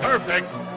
Perfect.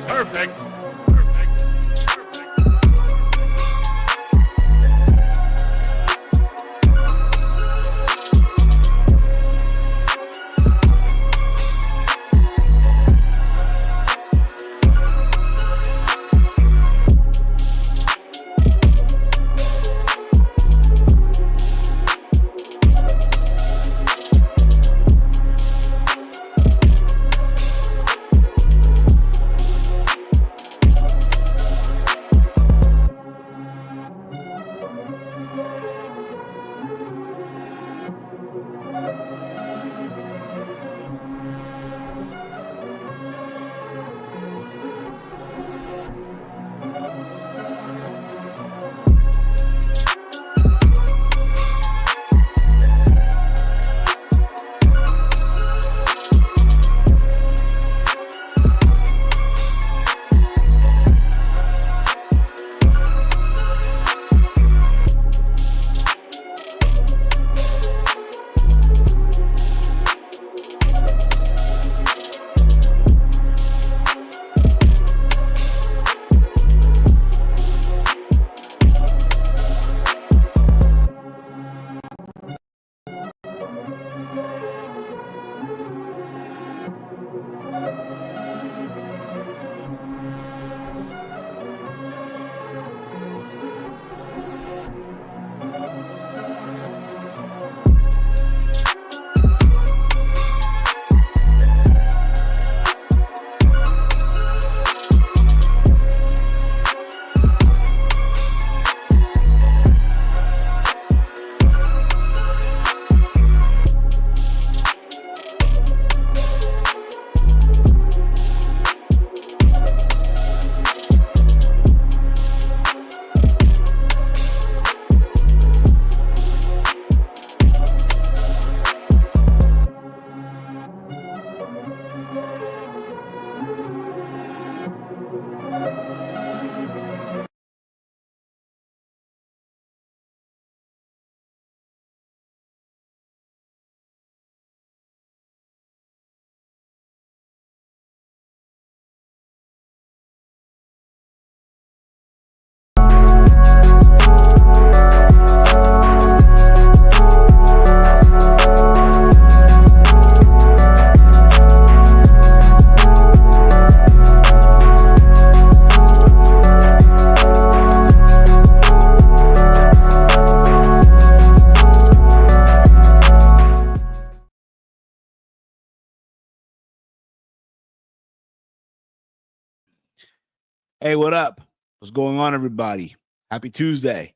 Perfect. Hey, what up? What's going on, everybody? Happy Tuesday.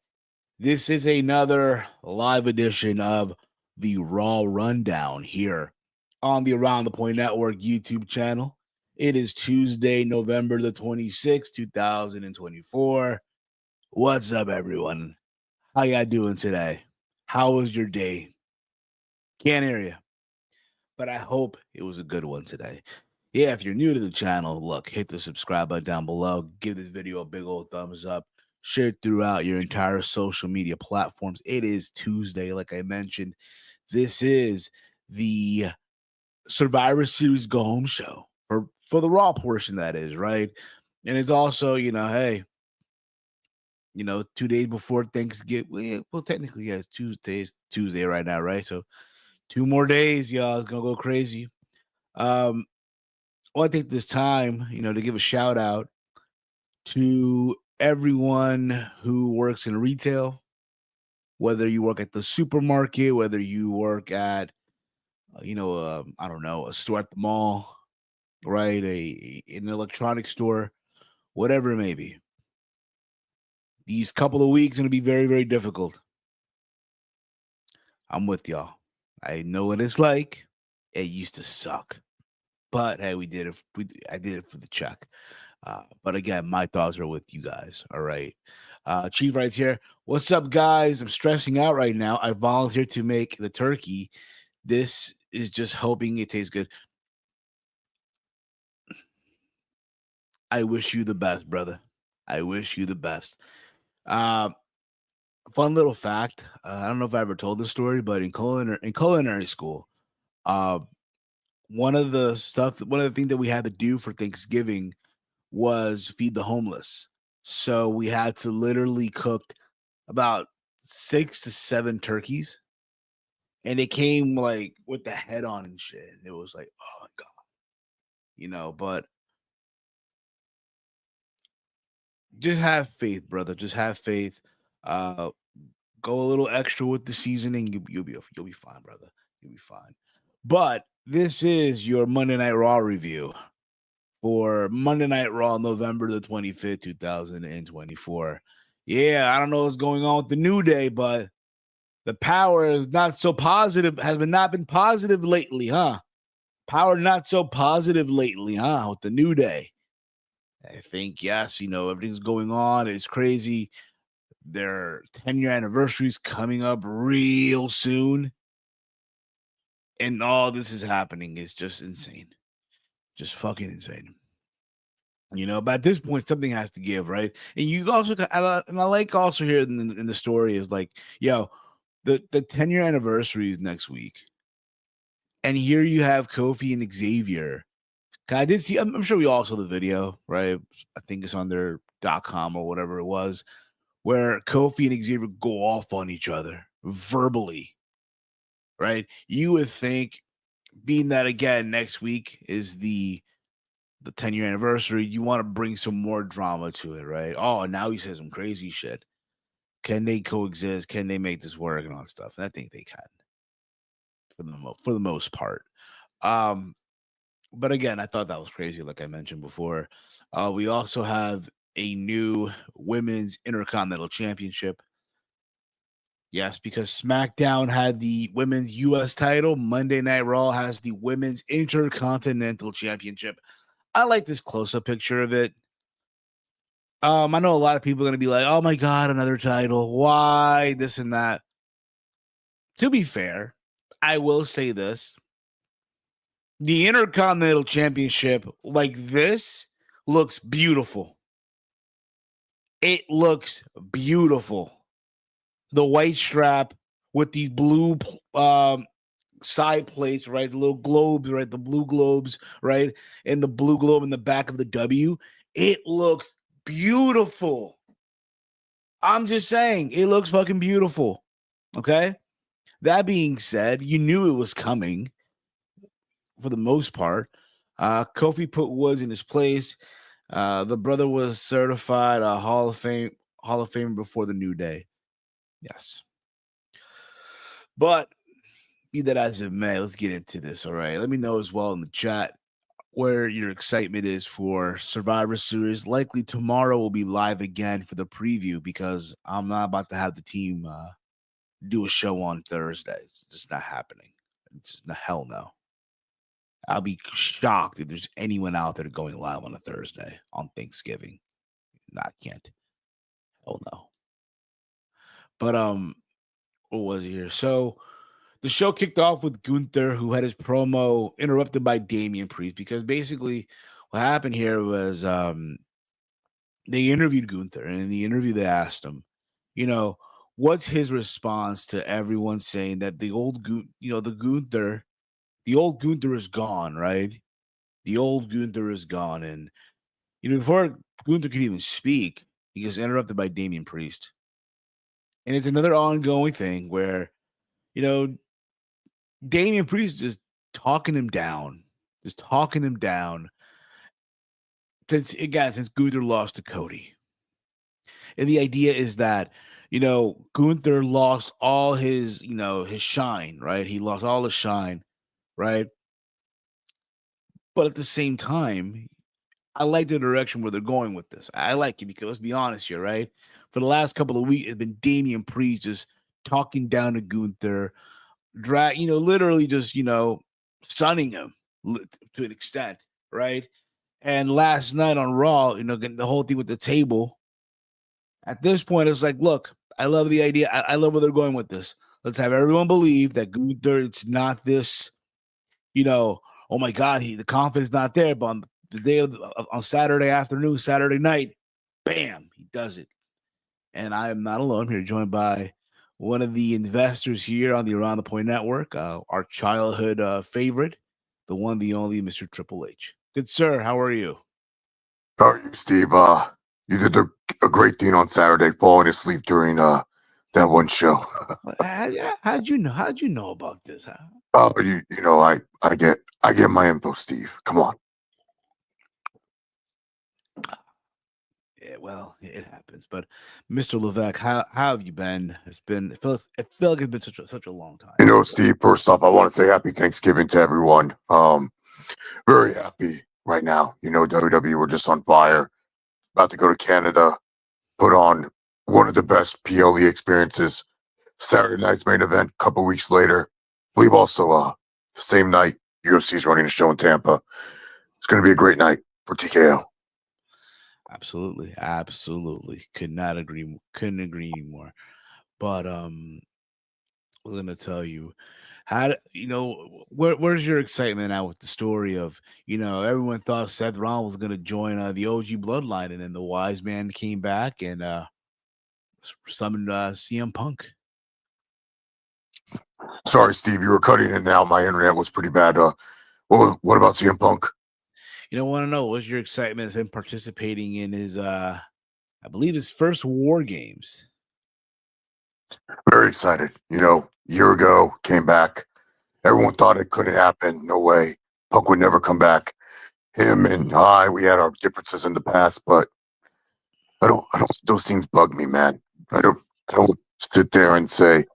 This is another live edition of the Raw Rundown here on the Around the Point Network YouTube channel. It is Tuesday, November the 26th, 2024. What's up, everyone? How y'all doing today? How was your day? Can't hear you, but I hope it was a good one today. Yeah, if you're new to the channel, look, hit the subscribe button down below. Give this video a big old thumbs up. Share it throughout your entire social media platforms. It is Tuesday, like I mentioned. This is the Survivor Series Go Home show for the Raw portion, that is, right? And it's also, hey, 2 days before Thanksgiving. Well, technically, yeah, it's Tuesday right now, right? So 2 more days, y'all. It's gonna go crazy. Um, I take this time, to give a shout out to everyone who works in retail, whether you work at the supermarket, whether you work at, I don't know, a store at the mall, right? An electronic store, whatever it may be. These couple of weeks going to be very, very difficult. I'm with y'all. I know what it's like. It used to suck, but hey, we did it. I did it for the check. But again, my thoughts are with you guys. All right. Chief writes here, what's up, guys? I'm stressing out right now. I volunteered to make the turkey. This is just hoping it tastes good. I wish you the best, brother. I wish you the best. Uh, Fun little fact. I don't know if I ever told this story, but in culinary school, uh, one of the things that we had to do for Thanksgiving was feed the homeless. So we had to literally cook about 6 to 7 turkeys, and it came like with the head on and shit. It was like, oh my god, but just have faith, brother. Just have faith. Uh Go a little extra with the seasoning. You'll be fine, brother. You'll be fine. But this is your Monday Night Raw review for Monday Night Raw, November the 25th, 2024. Yeah, I don't know what's going on with the New Day, but the power is not so positive, not been positive lately, huh? Power not so positive lately, huh? With the New Day. I think, yes, everything's going on. It's crazy. Their 10-year anniversary is coming up real soon. And all this is happening is just insane. Just fucking insane. But at this point, something has to give, right? And you also, and I like also here in the story is like, the 10-year anniversary is next week. And here you have Kofi and Xavier. I did see, I'm sure we all saw the video, right? I think it's on their .com or whatever it was, where Kofi and Xavier go off on each other verbally, right? You would think, being that again next week is the 10-year anniversary, you want to bring some more drama to it, right? Oh, now he says some crazy shit. Can they coexist? Can they make this work and all that stuff? And I think they can for the most part. Um, but again, I thought that was crazy, like I mentioned before. We also have a new women's intercontinental championship. Yes, because SmackDown had the women's US title. Monday Night Raw has the women's intercontinental championship. I like this close-up picture of it. I know a lot of people are going to be like, oh my God, another title. Why? This and that. To be fair, I will say this. The Intercontinental Championship, like this, looks beautiful. It looks beautiful. The white strap with these blue side plates, right? The little globes, right? The blue globes, right? And the blue globe in the back of the W. It looks beautiful. I'm just saying, it looks fucking beautiful. Okay? That being said, you knew it was coming for the most part. Kofi put Woods in his place. The brother was certified a Hall of Famer before the New Day. Yes. But be that as it may, let's get into this. All right. Let me know as well in the chat. where your excitement is for Survivor Series. Likely tomorrow will be live again for the preview because I'm not about to have the team do a show on Thursday. It's just not happening. It's just hell no. I'll be shocked if there's anyone out there going live on a Thursday on Thanksgiving. Not can't. Hell no. But what was it here? So the show kicked off with Gunther, who had his promo interrupted by Damian Priest because basically what happened here was they interviewed Gunther, and in the interview they asked him, you know, what's his response to everyone saying that the old the old Gunther is gone, right? The old Gunther is gone, and before Gunther could even speak, he gets interrupted by Damian Priest, and it's another ongoing thing where you know Damian Priest just talking him down, just talking him down since Gunther lost to Cody. And the idea is that, Gunther lost all his, his shine, right? He lost all his shine, right? But at the same time, I like the direction where they're going with this. I like it because let's be honest here, right? For the last couple of weeks, it's been Damian Priest just talking down to Gunther, literally just, sunning him to an extent, right? And last night on Raw, getting the whole thing with the table. At this point, it's like, look, I love the idea. I love where they're going with this. Let's have everyone believe that Gunther, it's not this, you know, oh my God, the confidence not there. But on the day on Saturday afternoon, Saturday night, bam, he does it. And I am not alone. I'm here joined by one of the investors here on the Around the Point Network, our childhood favorite, the one, the only, Mr. Triple H. Good sir, how are you? How are you, Steve? You did a great thing on Saturday, falling asleep during that one show. How'd you know? How'd you know about this? Huh? I get my info, Steve. Come on. Yeah, well, it happens. But Mr. Levesque, how have you been? It felt like it's been such a long time. Steve. First off, I want to say Happy Thanksgiving to everyone. Very happy right now. WWE, we're just on fire. About to go to Canada, put on one of the best PLE experiences. Saturday night's main event. Couple weeks later, I believe also same night UFC's running a show in Tampa. It's going to be a great night for TKO. Absolutely, absolutely. Couldn't agree more. But let me tell you, where's your excitement now with the story of everyone thought Seth Rollins was going to join the OG Bloodline, and then the Wise Man came back and summoned CM Punk. Sorry, Steve, you were cutting in now. My internet was pretty bad. What about CM Punk? Want to know what's your excitement of him participating in his I believe his first War Games. Very excited. Year ago, came back. Everyone thought it couldn't happen. No way. Punk would never come back. Him and I, we had our differences in the past, but I don't. Those things bug me, man. I don't sit there and say,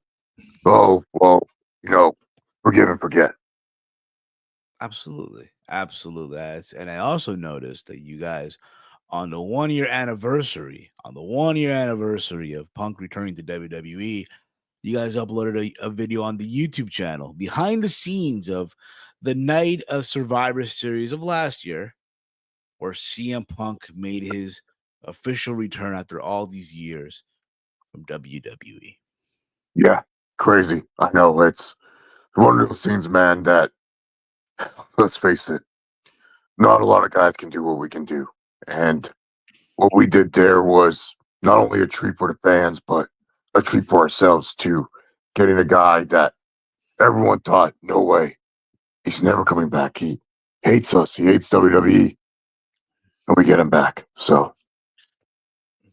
"Oh, well, you know, forgive and forget." Absolutely, absolutely. And I also noticed that you guys on the 1 year anniversary of Punk returning to WWE, you guys uploaded a video on the YouTube channel behind the scenes of the night of Survivor Series of last year, where CM Punk made his official return after all these years from WWE. Yeah, crazy. I know it's one of those things, man. That let's face it, not a lot of guys can do what we can do, and what we did there was not only a treat for the fans, but a treat for ourselves too. Getting a guy that everyone thought, no way, he's never coming back. He hates us. He hates WWE, and we get him back. So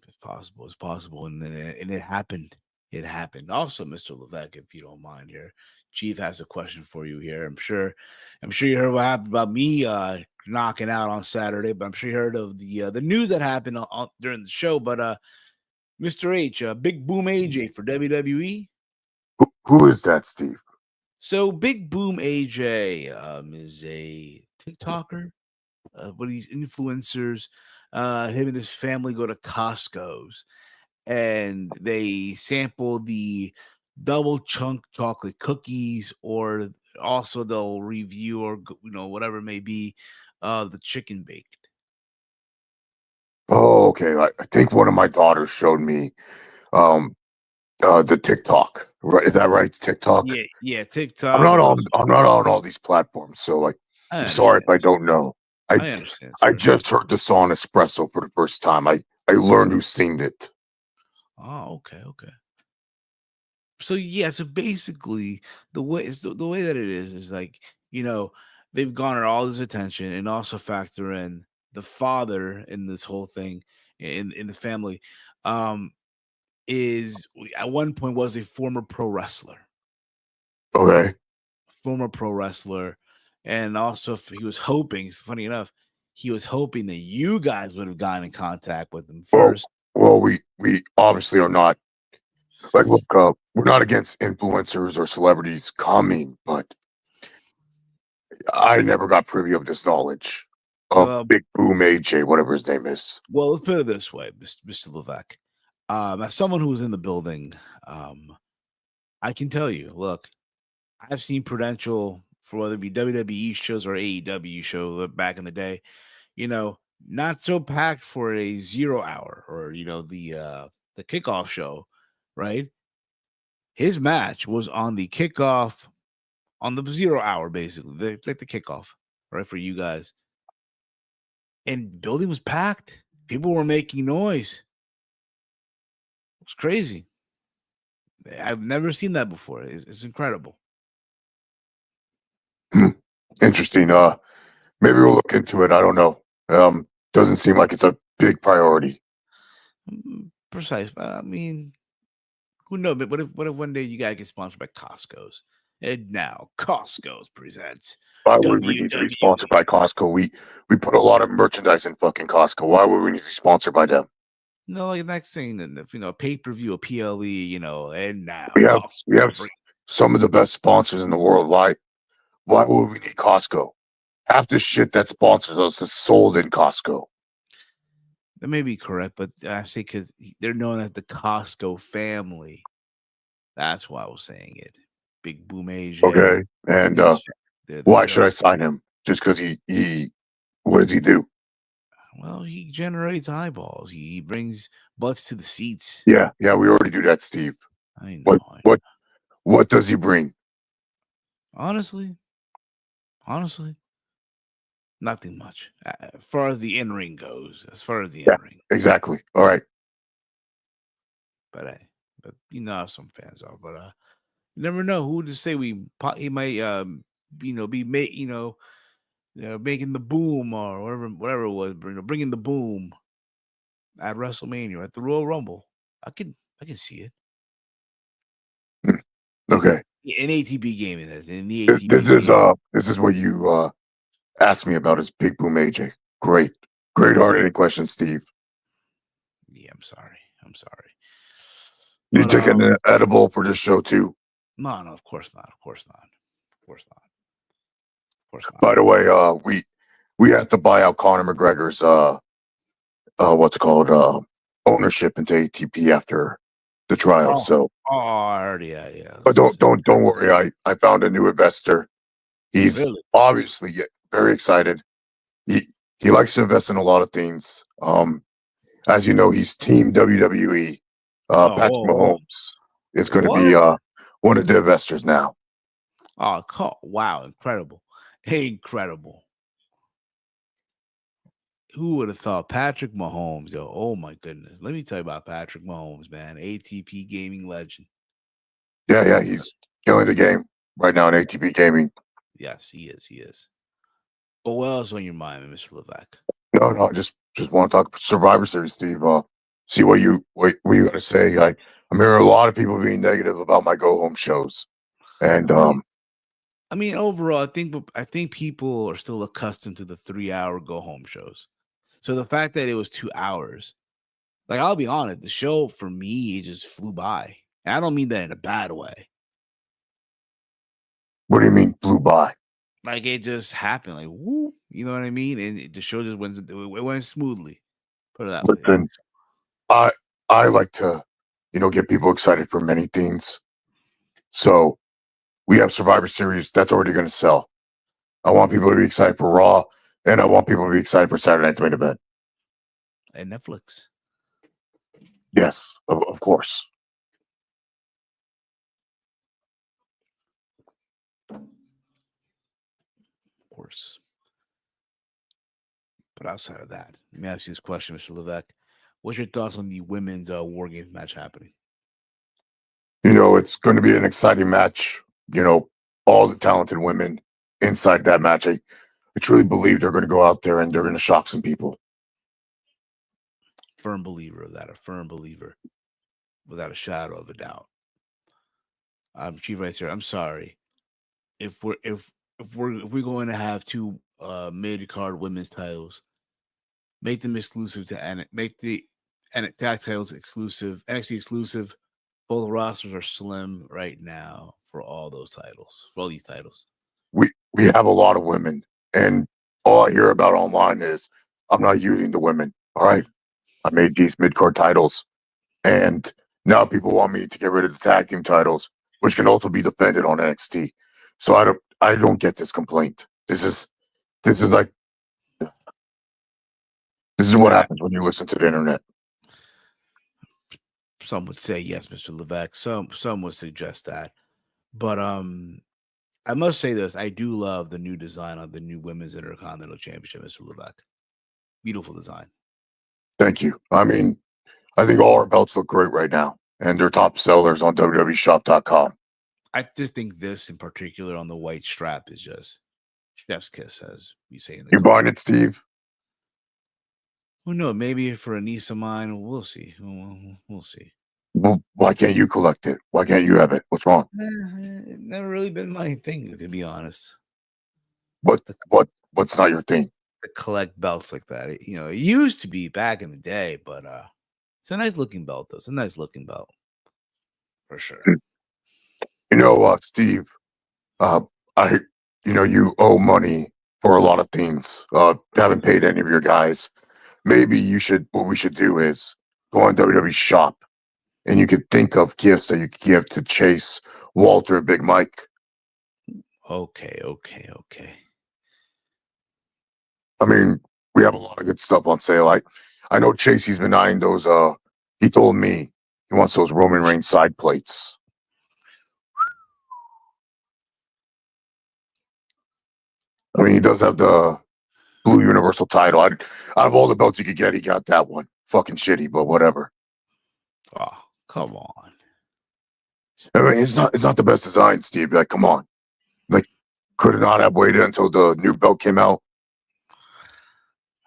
It's possible. It's possible, and it happened. It happened. Also, Mr. Levesque, if you don't mind, here, Chief has a question for you here. I'm sure you heard what happened about me knocking out on Saturday, but I'm sure you heard of the news that happened during the show. But Mr. H, Big Boom AJ for WWE. who is that, Steve? So Big Boom AJ is a TikToker. But these influencers, him and his family go to Costco's and they sample the double chunk chocolate cookies, or also they'll review or whatever it may be, the chicken baked. Oh, okay. I think one of my daughters showed me um the TikTok. Right? Is that right? TikTok. Yeah, yeah. TikTok. I'm not on all these platforms, so like I I'm sorry if understand, I sir. don't know. I I understand, I sir. just heard the song Espresso for the first time. I learned who sang it. Oh, okay, okay. So yeah, so basically the way that it is like, you know, they've garnered all this attention, and also factor in the father in this whole thing, in the family, um is at one point was a Okay. former pro wrestler, and also he was hoping, funny enough, he was hoping that you guys would have gotten in contact with him Well, first. we obviously are not like look. We're not against influencers or celebrities coming, but I never got privy of this knowledge of uh, Big Boom AJ, whatever his name is. well, let's put it this way, Mr. Levesque. As someone who was in the building, um, I can tell you, look, I've seen Prudential for whether it be WWE shows or AEW show back in the day, not so packed for a 0 hour, or the kickoff show, right? His match was on the kickoff, on the 0 hour, basically, like the kickoff, right, for you guys. And the building was packed. People were making noise. It was crazy. I've never seen that before. It's incredible. Hmm, interesting. Maybe we'll look into it. I don't know. Doesn't seem like it's a big priority. Precise. I mean, who knows? But what if one day you gotta get sponsored by Costco's? And now Costco's presents Why would we need to be sponsored WWE. by Costco? We put a lot of merchandise in fucking Costco. Why would we need to be sponsored by them? No, like next thing, pay per view, a PLE, and now We have Costco bring. some of the best sponsors in the world. Why would we need Costco? Half the shit that sponsors us is sold in Costco. That may be correct, but I say because they're known as the Costco family. That's why I was saying it. Big Boom AJ Okay, and and why should I sign him? Just because he what does he do? well, he generates eyeballs. He brings butts to the seats. Yeah, yeah, we already do that, Steve. I What know. what what does he bring? Honestly, honestly, nothing much. As far as the in ring goes, as far as the Yeah, in ring, exactly. All right. but how some fans are. But you never know who to say he might be making the boom or whatever it was, bringing the boom at WrestleMania, at the Royal Rumble. I can see it. Hmm, okay. In ATP gaming, that is, in the ATP This is gaming. what you asked me about is Big Boom AJ. Great. Great hard hitting question, Steve. Yeah, I'm sorry. I'm sorry. You But taking an edible for this show too? no, no, of course not. Of course not. Of course not. Of course not. By the way, we had to buy out Conor McGregor's what's it called ownership into ATP after the trial. Oh, So, already, yeah, yeah. but don't worry. I found a new investor. He's Really? obviously very excited. He likes to invest in a lot of things. As you know, he's Team WWE. Oh, Patrick whoa, whoa. Mahomes is going to be What? one of the investors now. Oh, wow, incredible. Incredible. Who would have thought Patrick Mahomes, yo? Oh my goodness. Let me tell you about Patrick Mahomes, man. ATP gaming legend. Yeah, yeah, he's killing the game right now in ATP gaming. Yes, he is. He is. But what else on your mind, Mr. Levesque? No, no, just want to talk Survivor Series, Steve. See what you got to say. I'm hearing a lot of people being negative about my go home shows, and I mean, overall, I think people are still accustomed to the 3 hour go home shows. So the fact that it was 2 hours, like I'll be honest, the show for me it just flew by. And I don't mean that in a bad way. what do you mean blew by? Like it just happened. Like whoo, You know what I mean? And the show just went. It went smoothly. Put it that way. Listen, I I like to, get people excited for many things. So we have Survivor Series that's already going to sell. I want people to be excited for Raw, and I want people to be excited for Saturday night's main event. And Netflix, Yes, of course. of course. But outside of that, let me ask you this question, Mr. Levesque. What's your thoughts on the women's War Games match happening? It's going to be an exciting match. You know, all the talented women inside that match. I truly believe they're going to go out there and they're going to shock some people. Firm believer of that. A firm believer, without a shadow of a doubt. Chief Racer, I'm sorry if we're going to have two mid card women's titles, make them exclusive to make the and tag titles exclusive, NXT exclusive. Both rosters are slim right now for all those titles, for all these titles. We have a lot of women, and all I hear about online is I'm not using the women. All right, I made these mid card titles, and now people want me to get rid of the tag team titles, which can also be defended on NXT. So I don't get this complaint. This is like this is what Uh, happens when you listen to the internet. some would say yes, Mr. Levesque. Some would suggest that, but I must say this: I do love the new design on the new Women's Intercontinental Championship, Mr. Levesque. Beautiful design. Thank you. I mean, I think all our belts look great right now, and they're top sellers on WWEshop.com. I just think this in particular on the white strap is just chef's kiss, as we say in the You buying culture. it, Steve? Who knows? Maybe for a niece of mine, we'll see. We'll see. Well, why can't you collect it? Why can't you have it? What's wrong? It never really been my thing, to be honest. What To, what's not your thing? to collect belts like that, it used to be back in the day, but it's a nice looking belt, though. It's a nice looking belt for sure. Steve, uh, I, you owe money for a lot of things. Haven't paid any of your guys. Maybe what we should do is go on WWE Shop and you could think of gifts that you could give to Chase, Walter, and Big Mike. Okay, okay, okay. I mean, we have a lot of good stuff on sale. I know Chase, he's been eyeing those, he told me he wants those Roman Reigns side plates. I mean, he does have the Blue Universal title. Out of all the belts you could get, he got that one. Fucking shitty, but whatever. Oh, come on. I mean, it's not the best design, Steve. Like, come on. Like, could it not have waited until the new belt came out?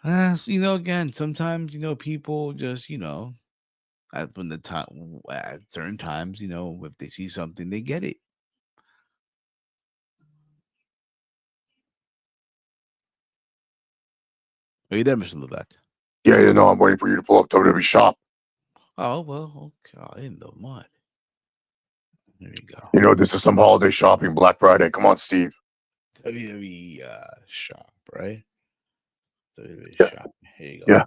Again, sometimes people just at when the time at certain times, if they see something, they get it. Are you there, Mr. Levesque? Yeah, I'm waiting for you to pull up WWE Shop. Oh well, okay, in the mud. There you go. This is some holiday shopping, Black Friday. Come on, Steve. WWE shop, right? WWE Yeah, shop. Here you go.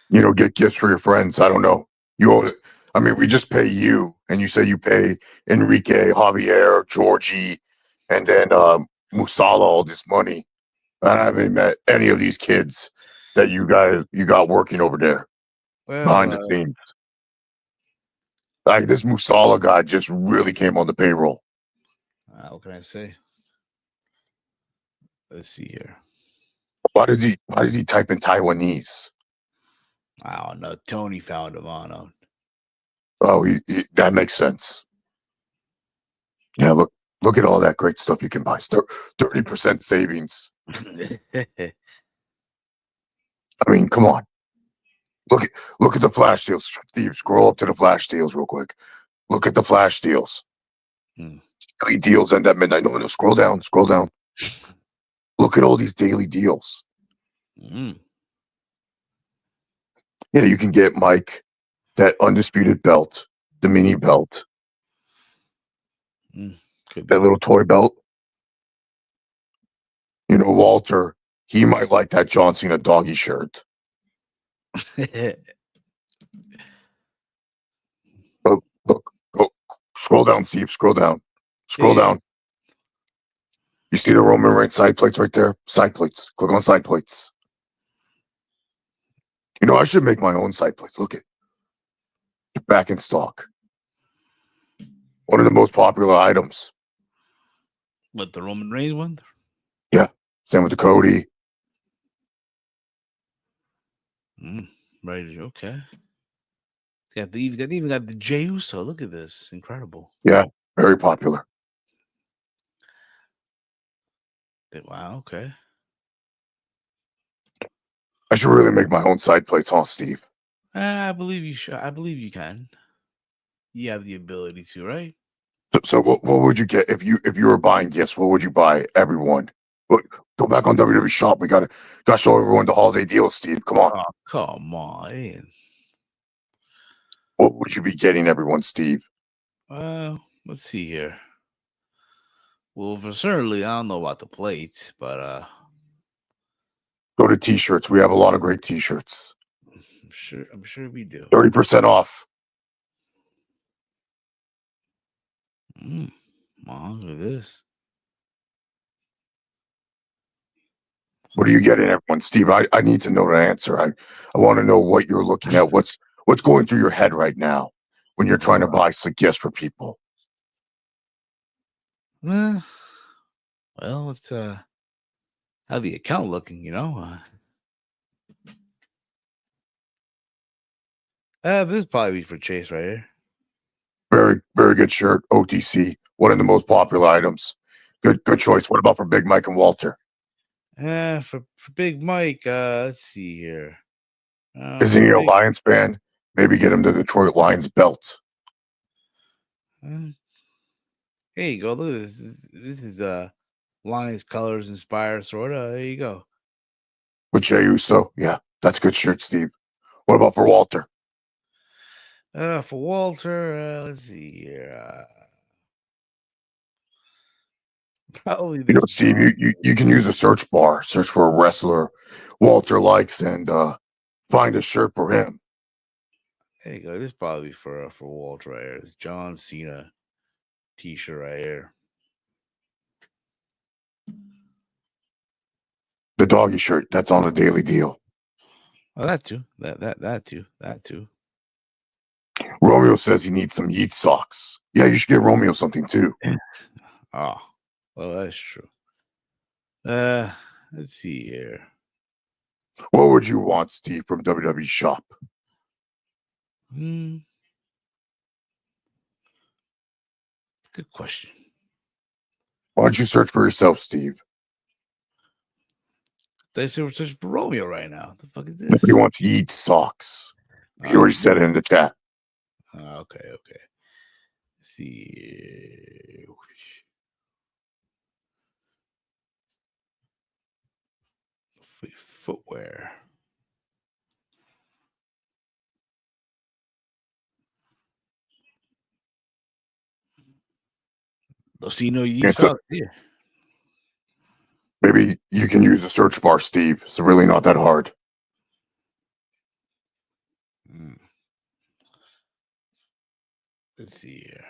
yeah. Get gifts for your friends. I don't know. You owe it. I mean, we just pay you, and you say you pay Enrique, Javier, Georgie, and then Musala all this money. I haven't met any of these kids that you got working over there Well, behind the scenes. Like this Musala guy just really came on the payroll. what can I say? Let's see here. Why does he type in Taiwanese? I don't know. Tony found him on. Oh, that makes sense. Yeah, look at all that great stuff you can buy. 30% savings. I mean, come on. Look at look at the flash deals. Steve, scroll up to the flash deals real quick. Look at the flash deals. Mm. Daily deals end at midnight. No, scroll down, scroll down. Look at all these daily deals. Mm. Yeah, you can get Mike that undisputed belt, the mini belt, Mm. Could that be. little toy belt. Walter, he might like that John Cena doggy shirt. Oh, look, go, scroll down, Steve. Scroll down. Scroll Yeah. down. You see the Roman Reigns side plates right there? Side plates. Click on side plates. I should make my own side plates. Look at back in stock. One of the most popular items. What, the Roman Reigns one? Yeah. Same with the Cody. Right. Okay. Even got the Jey Uso. Look at this. Incredible. Yeah. Very popular. Wow. Okay. I should really make my own side plates, huh, Steve? I believe you should. I believe you can. You have the ability to, right? So what would you get if you were buying gifts? What would you buy everyone? Look, go back on WWE Shop. We gotta show everyone the holiday deals, Steve. Come on. Oh, come on. What would you be getting everyone, Steve? Let's see here. Well, for certainly, I don't know about the plates, but Go to T-shirts. We have a lot of great T-shirts. I'm sure we do. 30% off. Wow, look at this. What are you getting, everyone? Steve, I need to know the answer. I want to know what you're looking at. What's going through your head right now when you're trying to buy some gifts for people? Well, it's how the account looking, this is probably for Chase right here. Very, very good shirt. OTC. One of the most popular items. Good choice. What about for Big Mike and Walter? For Big Mike, let's see here. Isn't he a Lions fan? Maybe get him the Detroit Lions belt. Here you go. Look at this. This is Lions colors inspired, sort of. There you go. With Jey Uso. Yeah, that's good shirt, Steve. What about for Walter? For Walter, let's see here. Probably this. Steve, you can use a search bar. Search for a wrestler Walter likes and find a shirt for him. There you go. This is probably for Walter right here. It's John Cena T-shirt right here. The doggy shirt. That's on the daily deal. Oh, that too. That too. Romeo says he needs some Yeet socks. Yeah, you should get Romeo something too. Oh, well, that's true. Let's see here. What would you want, Steve, from WWE Shop? It's a good question. Why don't you search for yourself, Steve? They say we're searching for Romeo right now. The fuck is this? Nobody wants Yeet socks. He already said it in the chat. Okay. Let's see. Footwear. Don't see no Yeet socks here. Maybe you can use a search bar, Steve. It's really not that hard. Let's see here.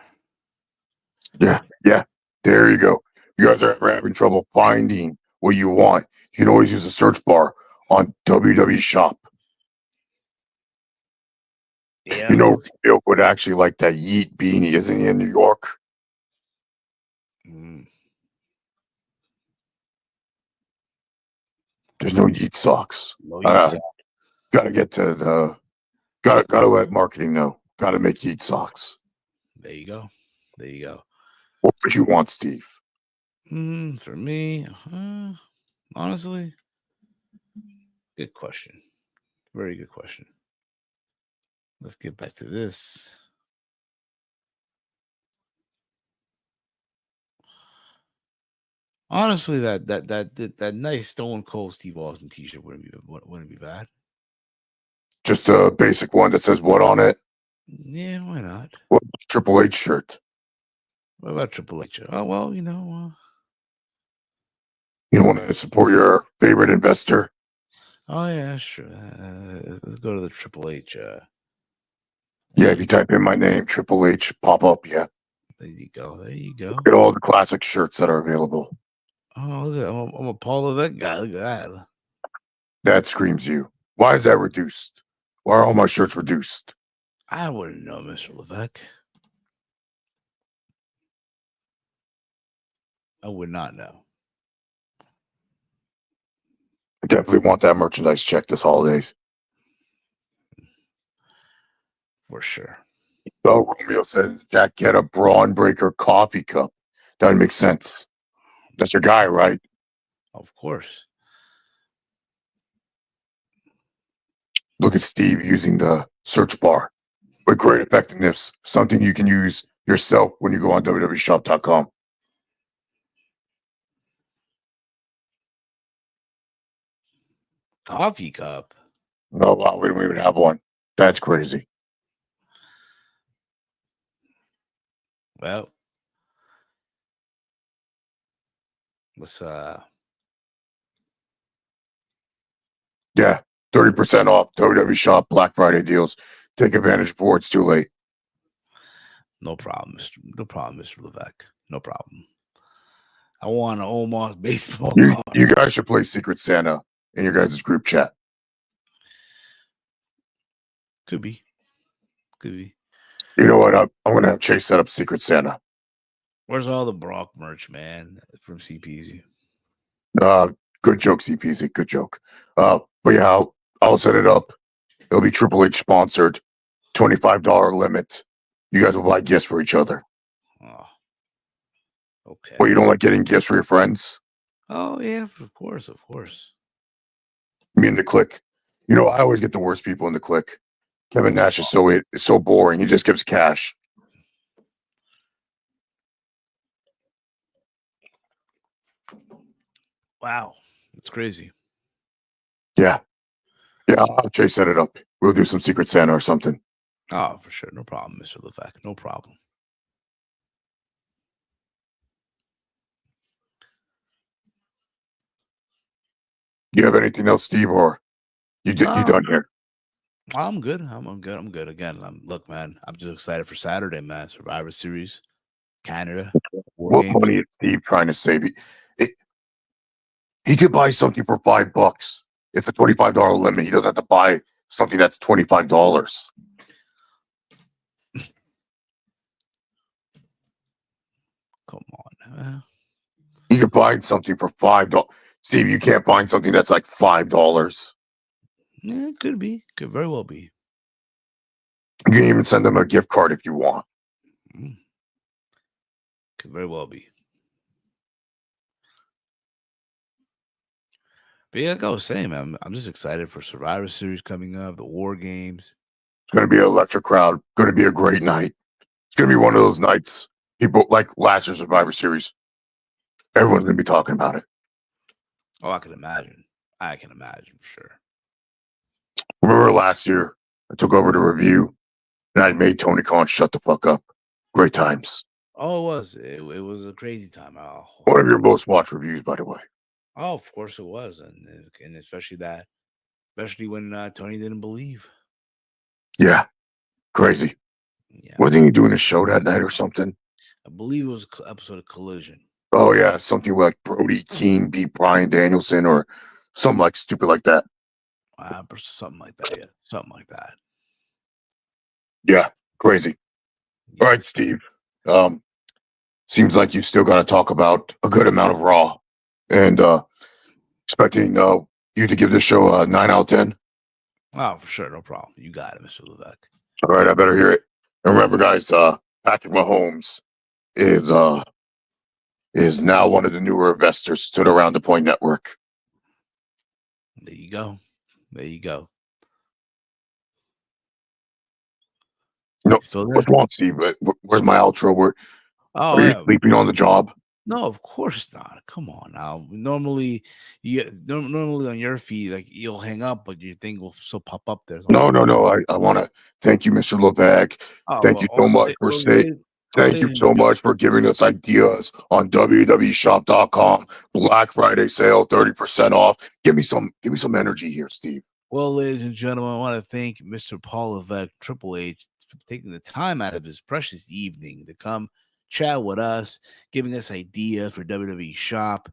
Yeah. There you go. You guys are having trouble finding what you want. You can always use a search bar on WWE Shop. Yeah. Romeo would actually like that Yeet beanie, isn't he, in New York? There's no Yeet socks. Gotta get to the gotta let marketing know. Gotta make Yeet socks. There you go. What would you want, Steve? For me, honestly, good question. Very good question. Let's get back to this. Honestly, that nice Stone Cold Steve Austin T-shirt wouldn't be bad. Just a basic one that says what on it? Yeah, why not? What Triple H shirt? What about Triple H? Oh well, You want to support your favorite investor? Oh yeah, sure. Let's go to the Triple H. Yeah, if you Link. type in my name, Triple H, pop up. Yeah, There you go. There you look go. at all the classic shirts that are available. Oh, look at I'm a Paul Levesque guy. Look at that. That screams you. Why is that reduced? Why are all my shirts reduced? I wouldn't know, Mr. Levesque. I would not know I definitely want that merchandise check this holidays. for sure. Oh, Romeo said, Jack, get a Braun Breaker coffee cup. That makes sense. That's your guy, right? Of course. Look at Steve using the search bar with great effectiveness. Something you can use yourself when you go on www.shop.com. Coffee cup. Oh, wow, we don't even have one. That's crazy. Well, let's Yeah, 30% off WWE Shop Black Friday deals. Take advantage before it's too late. no problem, Mr. Levesque. No problem. I want an Omos baseball card. You guys should play Secret Santa in your guys' group chat. Could be. Could be. You know what? I'm going to have Chase set up Secret Santa. Where's all the Brock merch, man, from CPZ? Good joke, CPZ. Good joke. But yeah, I'll set it up. It'll be Triple H sponsored. $25 limit. You guys will buy gifts for each other. Oh, okay. Well, you don't like getting gifts for your friends? Oh yeah, of course, of course. Me and the clique. You know, I always get the worst people in the clique. Kevin Nash is so boring. He just gives cash. Wow, that's crazy. Yeah. Yeah, I'll Chase set it up. We'll do some Secret Santa or something. Oh, for sure, no problem, Mr. Levesque. No problem. Do you have anything else, Steve, or you No, done here? I'm good. I'm good. I'm good. Again, look, man. I'm just excited for Saturday, man. Survivor Series, Canada, War What Games. money is Steve trying to save? He could buy something for $5. It's a $25 limit. He doesn't have to buy something that's $25. Come on, man. You could buy something for $5. Steve, you can't find something that's like $5. Yeah, it could be. Could very well be. You can even send them a gift card if you want. Mm, could very well be. But yeah, like I was saying, man, I'm just excited for Survivor Series coming up, the War Games. It's going to be an electric crowd. Going to be a great night. It's going to be one of those nights people like last year's Survivor Series. Everyone's going to be talking about it. Oh, I can imagine. I can imagine for sure. Remember last year, I took over the review and I made Tony Khan shut the fuck up. Great times. Oh, it was. It was a crazy time. One of your most watched reviews, by the way. Oh, of course it was, and especially when Tony didn't believe. Yeah, crazy. Yeah, Wasn't he doing a show that night or something? I believe it was episode of Collision. Oh yeah, something like Brody Keene beat Brian Danielson or something like stupid like that. Something like that. Yeah, something like that. Yeah, crazy. All right, Yes. Steve. Seems like you still got to talk about a good amount of Raw, and expecting you to give this show a 9 out of 10. Oh, for sure, no problem. You got it, Mr. Levesque. All right, I better hear it. And remember, guys, Patrick Mahomes is uh is now one of the newer investors to the Around the Point Network. There you go. There you go. You know, Still there? what's wrong, Steve? Where's my outro? Are Oh you yeah. sleeping on the job? No, of course not. Come on now. Normally on your feed, like you'll hang up, but your thing will still pop up there. So I was No, like, no, no. I want to thank you, Mr. Lebec. oh Thank well, you so much for well, say Thank you Ladies and so much for giving us ideas on www.shop.com. Black Friday sale, 30% off. Give me some energy here, Steve. Well, ladies and gentlemen, I want to thank Mr. Paul Levesque, Triple H, for taking the time out of his precious evening to come chat with us, giving us ideas for WWE Shop,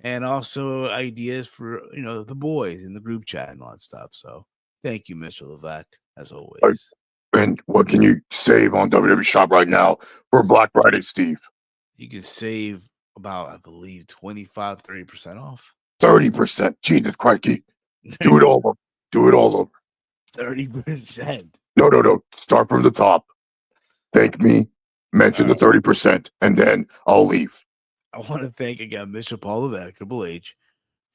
and also ideas for the boys in the group chat and all that stuff. So, thank you, Mr. Levesque, as Uh, always. And what can you save on WWE Shop right now for Black Friday, Steve? You can save about, I believe, 25-30% off. 30%. Jesus Christ. Do it 30%. all over. Do it all over. 30%. No, no, no. Start from the top. Thank me. All Mention the right. 30%, and then I'll leave. I want to thank again Mr. Paul Levesque, Triple H,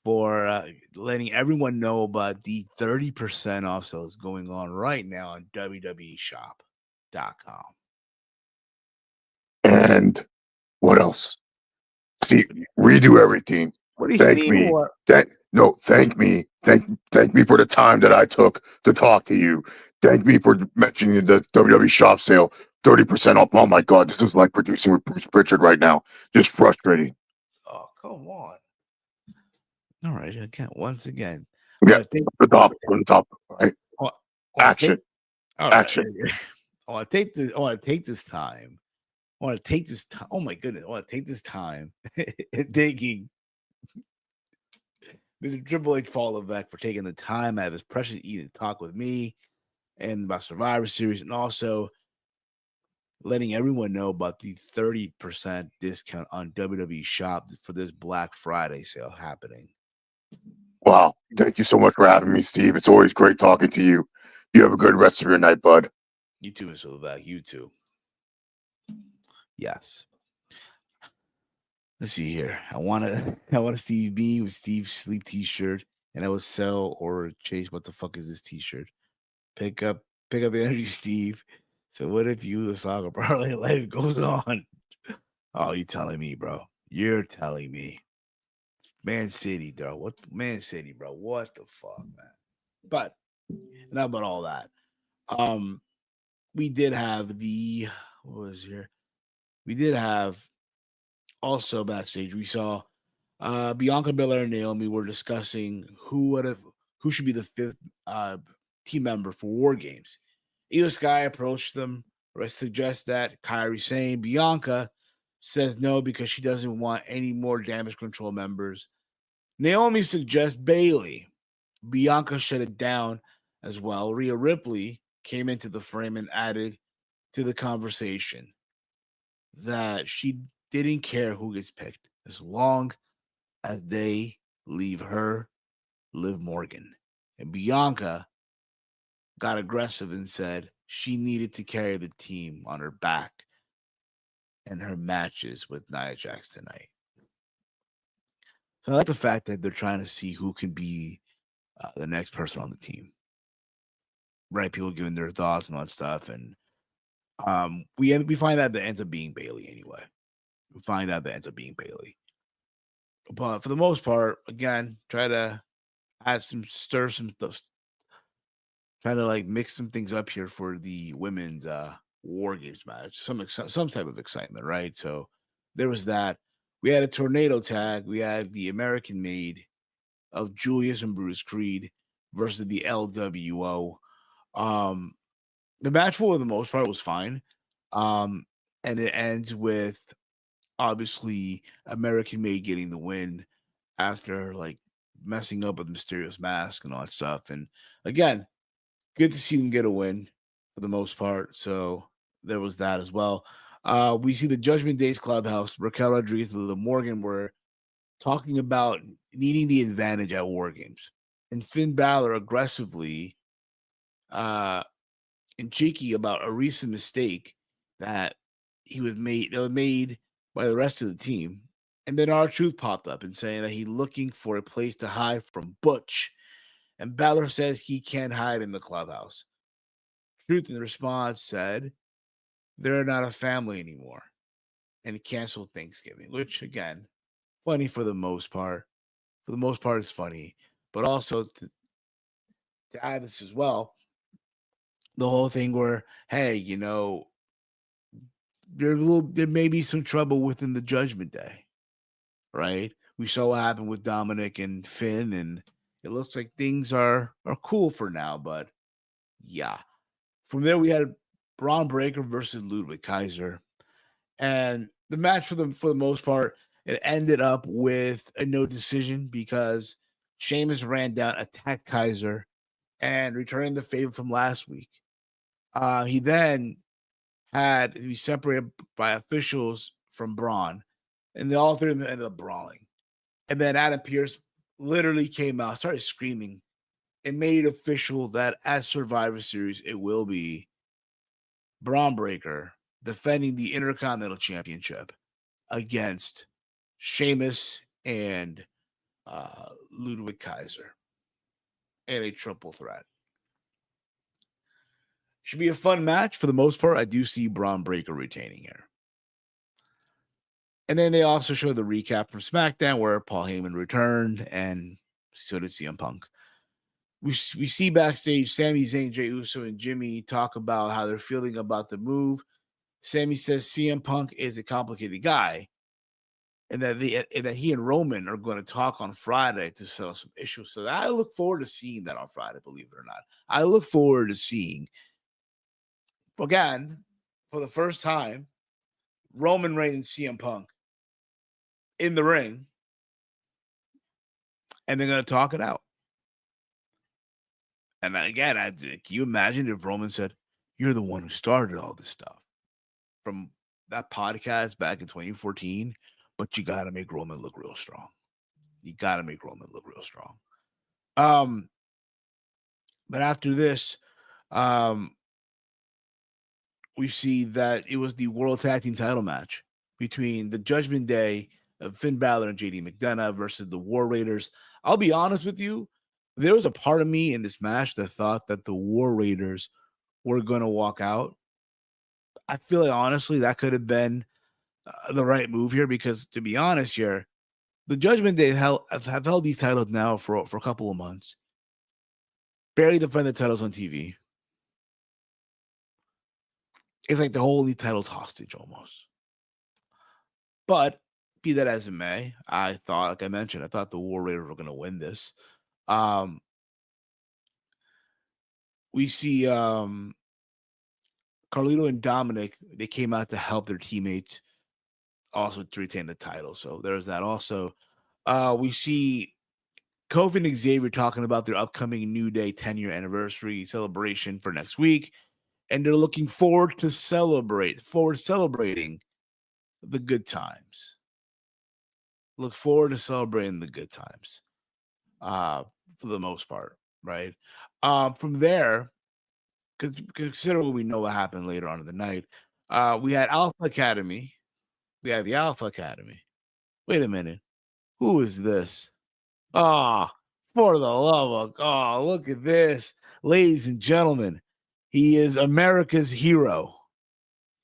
for letting everyone know about the 30% off sales going on right now on WWEshop.com. And what else? See, redo everything. What do you Thank see me. more? Thank me. Thank me for the time that I took to talk to you. Thank me for mentioning the WWE shop sale. 30% off. Oh my god, this is like producing with Bruce Pritchard right now. Just frustrating. Oh, come on. All right. Again, once again, I Yeah, want to take, the I want top. to, From the top. All right. I want to take, Action. all right. Action. I want to take this, I want to take this time. I want to take this time. Oh my goodness. I want to take this time and thanking Mr. Triple H Paul Levesque for taking the time out of his precious evening to talk with me and about Survivor Series, and also letting everyone know about the 30% discount on WWE Shop for this Black Friday sale happening. Wow. Thank you so much for having me, Steve. It's always great talking to you. You have a good rest of your night, bud. You too, Mr. Levesque. You too. Yes. Let's see here. I want to see me with Steve's sleep t-shirt, and I would sell or chase. What the fuck is this t-shirt? Pick up, pick up energy, Steve. So what if you the saga parlay life goes on? Oh, you telling me, bro? You're telling me. Man City, bro. What Man City, bro? What the fuck, man? But enough about all that. Um, we did have the what was here? We did have also backstage. We saw Bianca Belair and Naomi were discussing who should be the fifth team member for War Games. Io Sky approached them, or suggests that Kyrie saying Bianca says no because she doesn't want any more damage control members. Naomi suggests Bailey. Bianca shut it down as well. Rhea Ripley came into the frame and added to the conversation that she didn't care who gets picked as long as they leave her, Liv Morgan. And Bianca got aggressive and said she needed to carry the team on her back in her matches with Nia Jax tonight. So I like the fact that they're trying to see who can be the next person on the team. Right? People giving their thoughts and all that stuff, and we find out that ends up being Bailey anyway. We find out that ends up being Bailey, but for the most part, again, try to add some stir some stuff, try to like mix some things up here for the women's war games match. Some type of excitement, right? So there was that. We had a tornado tag. We had the American made of Julius and Brutus Creed versus the LWO. Um, the match for the most part was fine. Um, and it ends with obviously American Made getting the win after like messing up with Mysterio's mask and all that stuff. And again, good to see them get a win for the most part. So there was that as well. We see the Judgment Days Clubhouse. Raquel Rodriguez and Liv Morgan were talking about needing the advantage at War Games. And Finn Balor aggressively uh, and cheeky about a recent mistake that was made by the rest of the team. And then our truth popped up and saying that he's looking for a place to hide from Butch. And Balor says he can't hide in the clubhouse. Truth in response said they're not a family anymore and canceled Thanksgiving, which again, funny for the most part. For the most part, it's funny. But also to add this as well, the whole thing where, hey, there may be some trouble within the Judgment Day, right? We saw what happened with Dominic and Finn, and it looks like things are cool for now. But yeah, from there we had Braun Breaker versus Ludwig Kaiser, and the match for the most part it ended up with a no decision because Sheamus ran down, attacked Kaiser, and returning the favor from last week. He then had to be separated by officials from Braun, and they all three of them ended up brawling. And then Adam Pearce literally came out, started screaming, and made it official that at Survivor Series it will be Braun Breaker defending the Intercontinental Championship against Sheamus and Ludwig Kaiser in a triple threat. Should be a fun match for the most part. I do see Braun Breaker retaining here. And then they also showed the recap from SmackDown where Paul Heyman returned and so did CM Punk. We see backstage Sami Zayn, Jey Uso, and Jimmy talk about how they're feeling about the move. Sami says CM Punk is a complicated guy and that he and Roman are going to talk on Friday to settle some issues. So I look forward to seeing that on Friday, believe it or not. I look forward to seeing, again, for the first time, Roman Reigns and CM Punk in the ring, and they're going to talk it out. And again, can you imagine if Roman said, "You're the one who started all this stuff," from that podcast back in 2014, but you got to make Roman look real strong. You got to make Roman look real strong. But after this, we see that it was the World Tag Team title match between the Judgment Day of Finn Balor and JD McDonough versus the War Raiders. I'll be honest with you, there was a part of me in this match that thought that the War Raiders were going to walk out. I feel like, honestly, that could have been the right move here because, to be honest here, the Judgment Day have held these titles now for a couple of months. Barely defend the titles on TV. It's like they're holding these titles hostage almost. But be that as it may, I thought, like I mentioned, I thought the War Raiders were going to win this. We see Carlito and Dominic, they came out to help their teammates also to retain the title. So there's that also. We see Kofi and Xavier talking about their upcoming New Day 10-year anniversary celebration for next week. And they're looking forward to celebrating the good times. Look forward to celebrating the good times for the most part, right? From there, consider what we know what happened later on in the night. We had Alpha Academy. We had the Alpha Academy. Wait a minute. Who is this? For the love of God, look at this. Ladies and gentlemen, he is America's hero.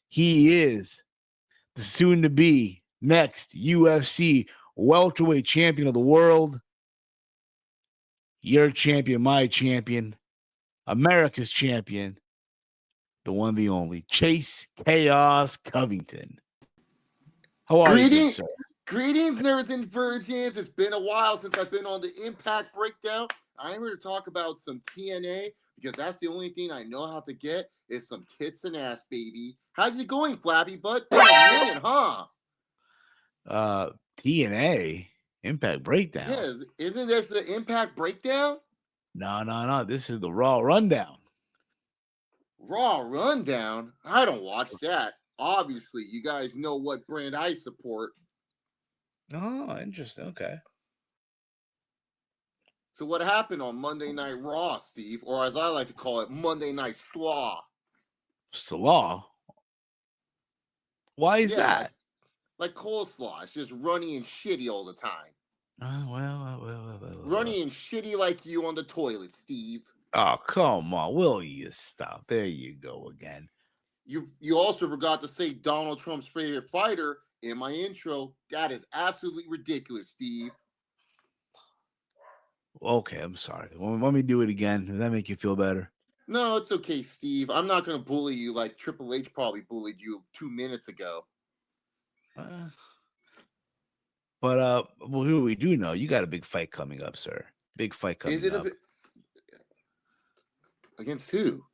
He is the soon-to-be next UFC welterweight champion of the world. Your champion, my champion, America's champion, the one, the only, Chase Chaos Covington. How are you, good sir? Greetings, nerds and virgins. It's been a while since I've been on the Impact Breakdown. I'm here to talk about some TNA because that's the only thing I know how to get is some tits and ass, baby. How's it going, Flabby Butt? Been a minute, huh? TNA Impact Breakdown. Yeah, isn't this the Impact Breakdown? No. This is the Raw Rundown. Raw Rundown? I don't watch that. Obviously, you guys know what brand I support. Oh, interesting. Okay. So what happened on Monday Night Raw, Steve? Or as I like to call it, Monday Night Slaw. Slaw? Why is that? Like coleslaw. It's just runny and shitty all the time. Well. Runny and shitty like you on the toilet, Steve. Oh, come on. Will you stop? There you go again. You also forgot to say Donald Trump's favorite fighter in my intro. That is absolutely ridiculous, Steve. Okay, I'm sorry. Want me to do it again? Does that make you feel better? No, it's okay, Steve. I'm not gonna bully you like Triple H probably bullied you 2 minutes ago. Uh, but well, who we do know, you got a big fight coming up, sir. Big fight Is coming it up. against who?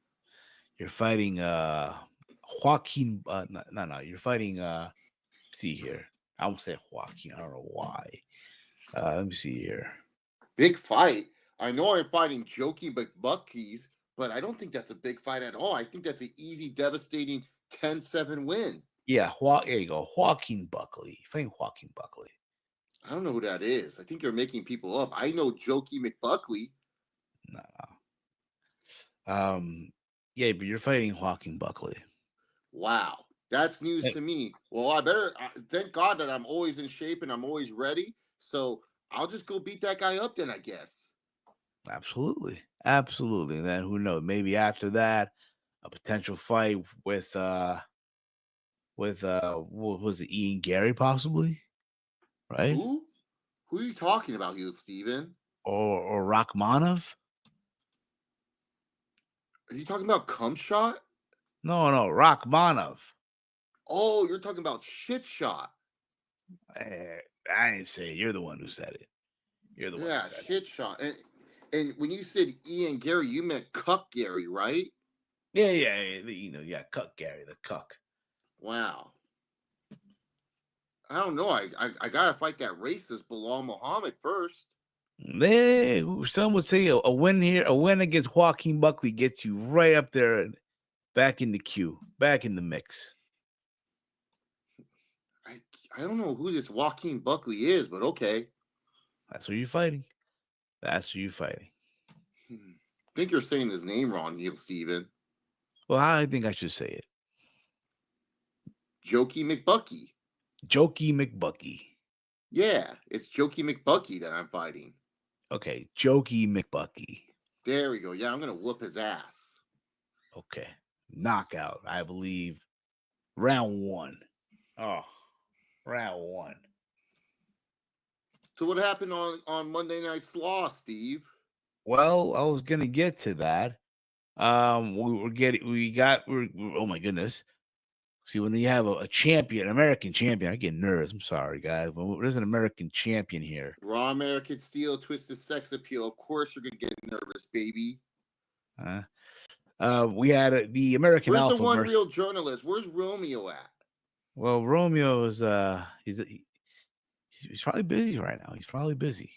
You're fighting Joaquin. No. You're fighting. See here. I won't say Joaquin. I don't know why. Let me see here. Big fight. I know I'm fighting Jokey McBuckies, but I don't think that's a big fight at all. I think that's an easy, devastating 10-7 win. Yeah, there you go. Joaquin Buckley. You're fighting Joaquin Buckley. I don't know who that is. I think you're making people up. I know Jokey McBuckley. No. Yeah, but you're fighting Joaquin Buckley. Wow. That's news to me. Well, I better thank God that I'm always in shape and I'm always ready. So I'll just go beat that guy up then, I guess. Absolutely. Absolutely. And then who knows? Maybe after that, a potential fight with what was it, Ian Gary possibly? Right? Who? Who are you talking about, you Steven? Or Rachmanov? Are you talking about cum shot? No, Rachmanov. Oh, you're talking about shit shot. I didn't say it. You're the one who said it. You're the one who said shit shot. And when you said Ian Gary, you meant Cuck Gary, right? Yeah. Cuck Gary, the cuck. Wow. I don't know. I gotta fight that racist Bilal Muhammad first. Some would say a win here, a win against Joaquin Buckley gets you right up there, back in the queue, back in the mix. I don't know who this Joaquin Buckley is, but okay. That's who you're fighting. That's who you're fighting. I think you're saying his name wrong, Neil Steven. Well, I think I should say it. Jokey McBucky. Jokey McBucky. Yeah, it's Jokey McBucky that I'm fighting. Okay, Jokey McBucky. There we go. Yeah, I'm gonna whoop his ass. Okay, knockout. I believe round 1. Oh, round 1. So what happened on Monday Night's Raw, Steve? Well, I was gonna get to that. Oh my goodness. See, when you have a champion, American champion, I get nervous. I'm sorry, guys. But there's an American champion here. Raw American Steel, Twisted Sex Appeal. Of course, you're gonna get nervous, baby. We had the American Alpha. Where's the one real journalist? Where's Romeo at? Well, Romeo is he's probably busy right now. He's probably busy.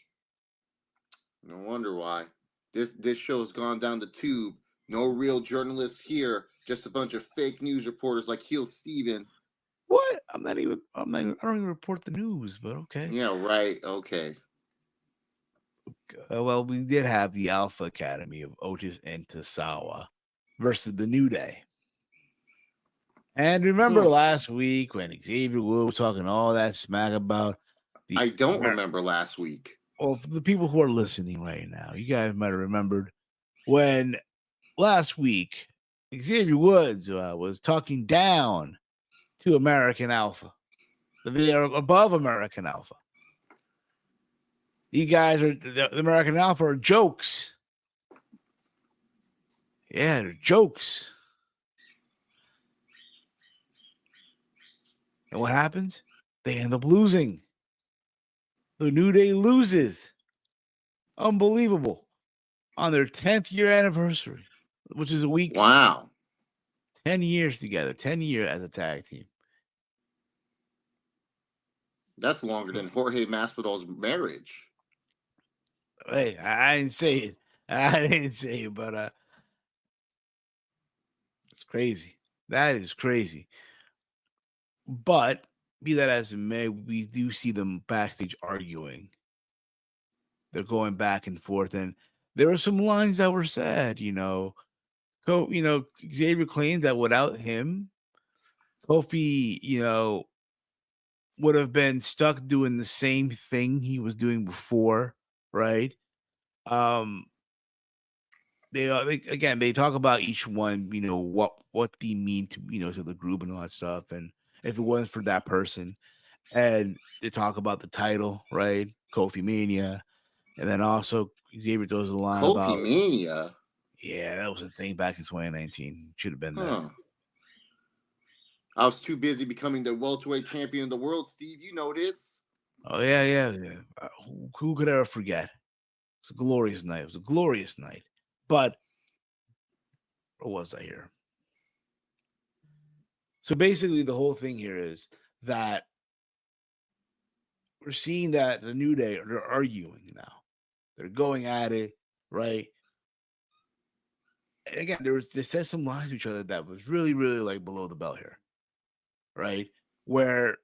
No wonder why. This show's gone down the tube. No real journalists here. Just a bunch of fake news reporters like Heel Steven. What? I don't even report the news, but okay. Yeah, right. Okay. Well, we did have the Alpha Academy of Otis and Tosawa versus the New Day. And remember last week when Xavier Woods was talking all that smack about the... I don't remember last week. Well, for the people who are listening right now, you guys might have remembered when last week Xavier Woods was talking down to American Alpha. They are above American Alpha. You guys are the American Alpha are jokes. Yeah, they're jokes. And what happens? They end up losing. The New Day loses. Unbelievable. On their 10th year anniversary, which is a week. Wow. 10 years together. 10 years as a tag team. That's longer than Jorge Masvidal's marriage. Hey, I didn't say it. But it's crazy. That is crazy. But be that as it may, we do see them backstage arguing. They're going back and forth, and there were some lines that were said. Xavier claimed that without him, Kofi, would have been stuck doing the same thing he was doing before, right? They talk about each one, what they mean to to the group and all that stuff, and if it wasn't for that person, and they talk about the title, right? Kofi Mania, and then also Xavier throws a line about Kofi Mania. Yeah, that was a thing back in 2019. Should have been there. Huh. I was too busy becoming the welterweight champion of the world, Steve. You know this. Oh yeah. Who could ever forget? It's a glorious night. It was a glorious night. But where was I here? So basically, the whole thing here is that we're seeing that the New Day are arguing now. They're going at it, right? And again, they said some lines to each other that was really, really like below the belt here, right? Where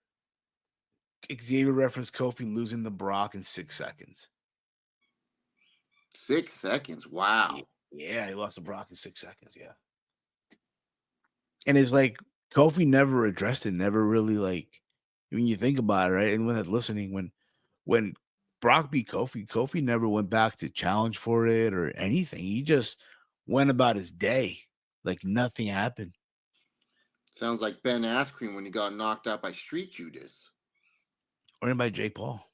Xavier referenced Kofi losing the Brock in 6 seconds. 6 seconds. Wow. Yeah, he lost the Brock in 6 seconds. Yeah. And it's like Kofi never addressed it, never really like when you think about it, right? Anyone that's listening, when Brock beat Kofi, Kofi never went back to challenge for it or anything. He just went about his day like nothing happened. Sounds like Ben Askren when he got knocked out by Street Judas. Or by Jake Paul.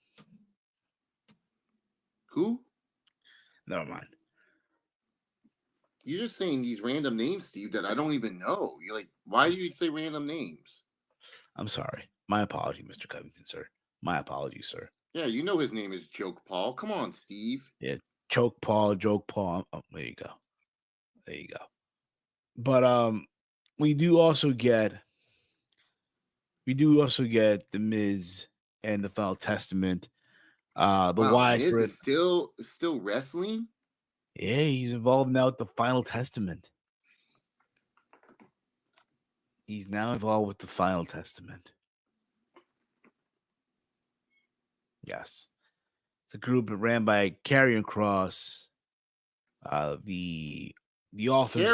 Who? Never mind. You're just saying these random names, Steve, that I don't even know. You're like, why do you say random names? I'm sorry. My apology, Mr. Covington, sir. My apologies, sir. Yeah, you know his name is Joke Paul. Come on, Steve. Yeah, Choke Paul, Joke Paul. Oh, there you go. There you go. But we do also get the Miz and the Final Testament. The Wise Miz is still wrestling. Yeah, he's involved now with the Final Testament. He's now involved with the Final Testament. Yes. It's a group ran by Karrion Kross. The authors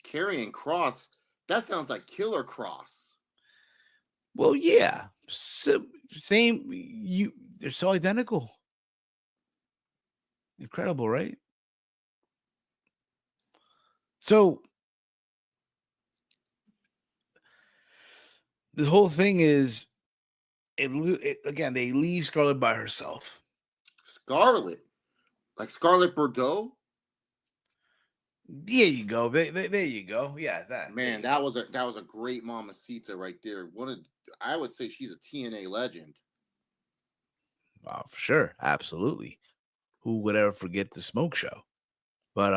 Karrion Kross. That sounds like Killer Cross. Well, yeah. Same. They're so identical. Incredible, right? So the whole thing is, again, they leave Scarlett by herself. Scarlett? Like Scarlett Bordeaux? There you go. There you go. Yeah, that. Man, that was a great mamacita right there. I would say she's a TNA legend. Oh, for sure. Absolutely. Who would ever forget the Smoke Show? But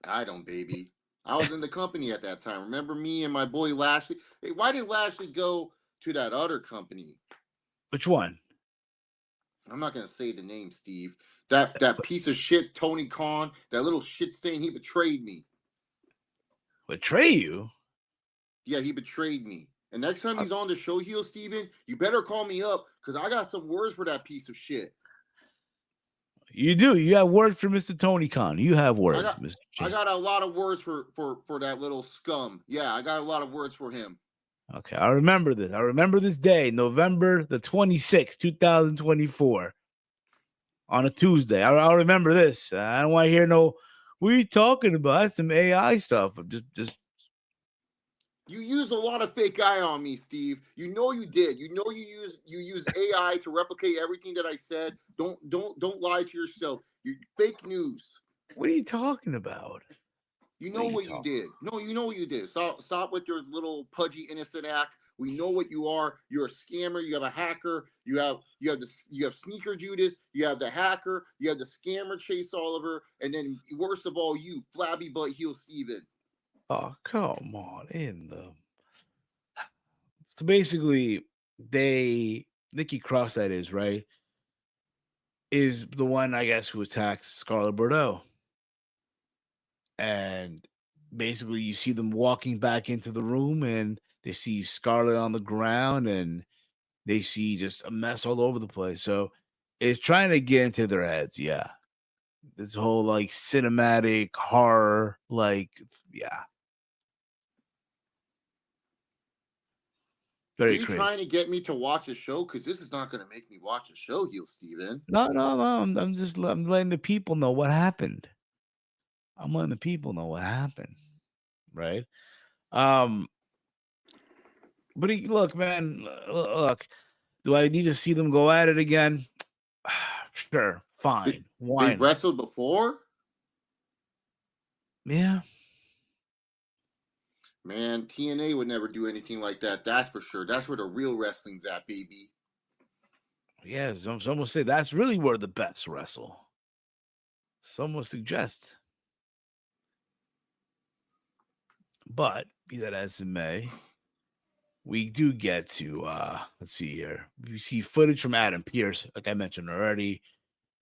I don't, baby. I was in the company at that time. Remember me and my boy Lashley? Hey, why did Lashley go to that other company? Which one? I'm not gonna say the name, Steve. That piece of shit, Tony Khan, that little shit stain, he betrayed me. Betray you? Yeah, he betrayed me. And next time he's on the show, Heel Steven, you better call me up because I got some words for that piece of shit. You do. You have words for Mr. Tony Khan. You have words, Mr. I got a lot of words for that little scum. Yeah, I got a lot of words for him. Okay, I remember this. I remember this day, November the 26th, 2024, on a Tuesday. I remember this. I don't want to hear no. What are you talking about? That's some AI stuff. Just. You used a lot of fake AI on me, Steve. You know you did. You know you use AI to replicate everything that I said. Don't lie to yourself. You fake news. What are you talking about? You know what you did. No, you know what you did. Stop with your little pudgy innocent act. We know what you are. You're a scammer. You have a hacker. You have Sneaker Judas. You have the hacker. You have the scammer Chase Oliver, and then worst of all, you flabby butt heel Steven. Oh, come on. So basically, Nikki Cross, that is, right, is the one, I guess, who attacked Scarlett Bordeaux. And basically, you see them walking back into the room, and they see Scarlett on the ground, and they see just a mess all over the place. So it's trying to get into their heads, yeah. This whole, like, cinematic horror, like, yeah. Are you trying to get me to watch a show? Because this is not going to make me watch a show, Heel Steven. No. I'm letting the people know what happened. I'm letting the people know what happened. Right? But look, man, look. Do I need to see them go at it again? Sure, fine. They wrestled before? Yeah. Man, TNA would never do anything like that. That's for sure. That's where the real wrestling's at, baby. Yeah. Some will say that's really where the best wrestle. Some will suggest. But be that as it may, we do get to let's see here. We see footage from Adam Pearce, like I mentioned already.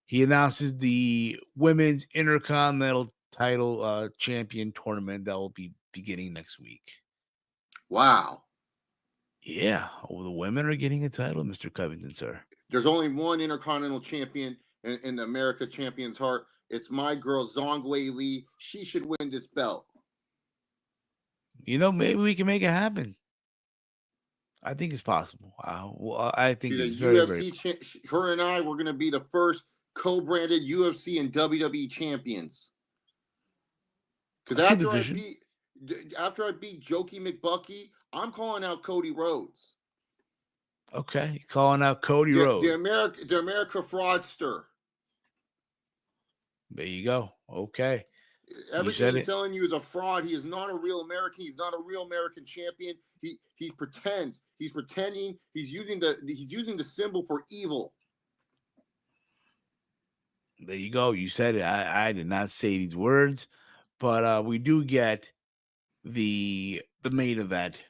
He announces the women's intercontinental title champion tournament that will be beginning next week. Wow. Yeah, the women are getting a title, Mr. Covington, sir. There's only one Intercontinental Champion in the America Champion's heart. It's my girl, Zhongwei Li. She should win this belt. You know, maybe we can make it happen. I think it's possible. I think She's it's a very, very. UFC. Her and I were going to be the first co-branded UFC and WWE champions. Because after I beat Jokey McBucky, I'm calling out Cody Rhodes. Okay, calling out Cody Rhodes. The America fraudster. There you go. Okay. Everything he's telling you is a fraud. He is not a real American. He's not a real American champion. He pretends. He's pretending. He's using the symbol for evil. There you go. You said it. I did not say these words, but we do get the main event,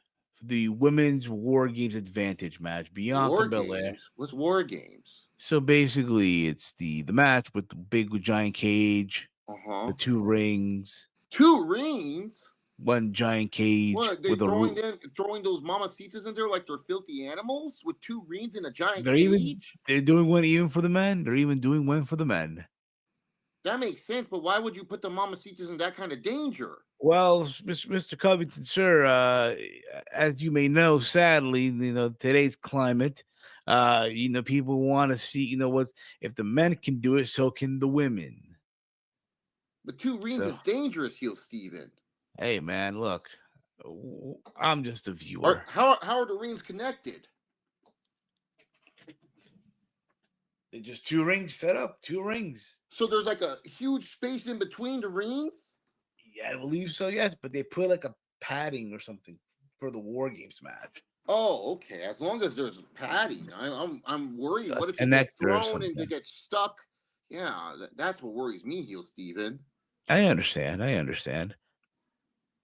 the women's War Games Advantage match. Bianca Belair. What's War Games? So basically, it's the match with the big giant cage, the 2 rings. 2 rings. One giant cage. What, they throwing those mamacitas in there like they're filthy animals with 2 rings in a giant cage? They're doing one even for the men. They're even doing one for the men. That makes sense, but why would you put the mamacitas in that kind of danger? Well, Mr. Covington, sir, as you may know, sadly, today's climate, people want to see, if the men can do it, so can the women. But 2 rings is dangerous, heel Steven. Hey, man, look, I'm just a viewer. How are the rings connected? They're just 2 rings set up, 2 rings. So there's like a huge space in between the rings? Yeah, I believe so, yes, but they put like a padding or something for the War Games match. Oh, okay. As long as there's padding, I'm worried. What if they get thrown and they get stuck? Yeah, that's what worries me, heel Steven. I understand.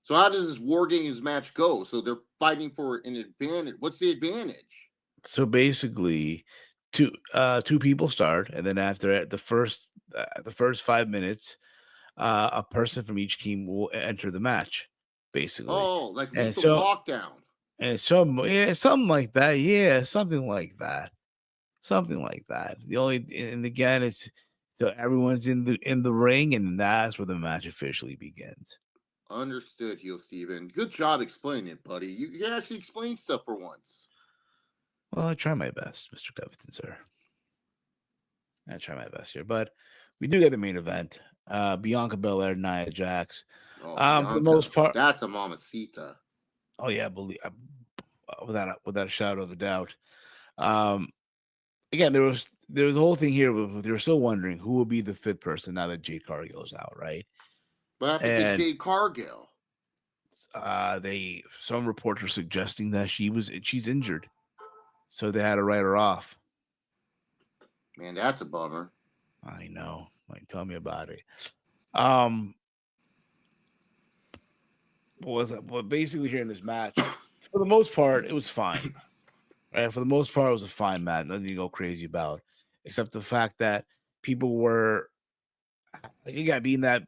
So how does this War Games match go? So they're fighting for an advantage. What's the advantage? So basically, two people start, and then after the first 5 minutes, a person from each team will enter the match. Basically, like Lethal Lockdown, and something like that. Yeah, something like that. And again, it's so everyone's in the ring, and that's where the match officially begins. Understood, heel Steven. Good job explaining it, buddy. You can actually explain stuff for once. Well, I try my best, Mr. Covington, sir. I try my best here, but we do get the main event. Bianca Belair, Nia Jax. Bianca, for the most part, that's a mamacita. Oh yeah, without a shadow of a doubt. Again, there was the whole thing here. They were still wondering who will be the 5th person now that Jade Cargill's out, right? What happened to Jade Cargill? Some reports were suggesting that she's injured, so they had to write her off. Man, that's a bummer. I know. Tell me about it. What basically here in this match, for the most part, it was fine. Right? For the most part, it was a fine match. Nothing to go crazy about, except the fact that people were, being that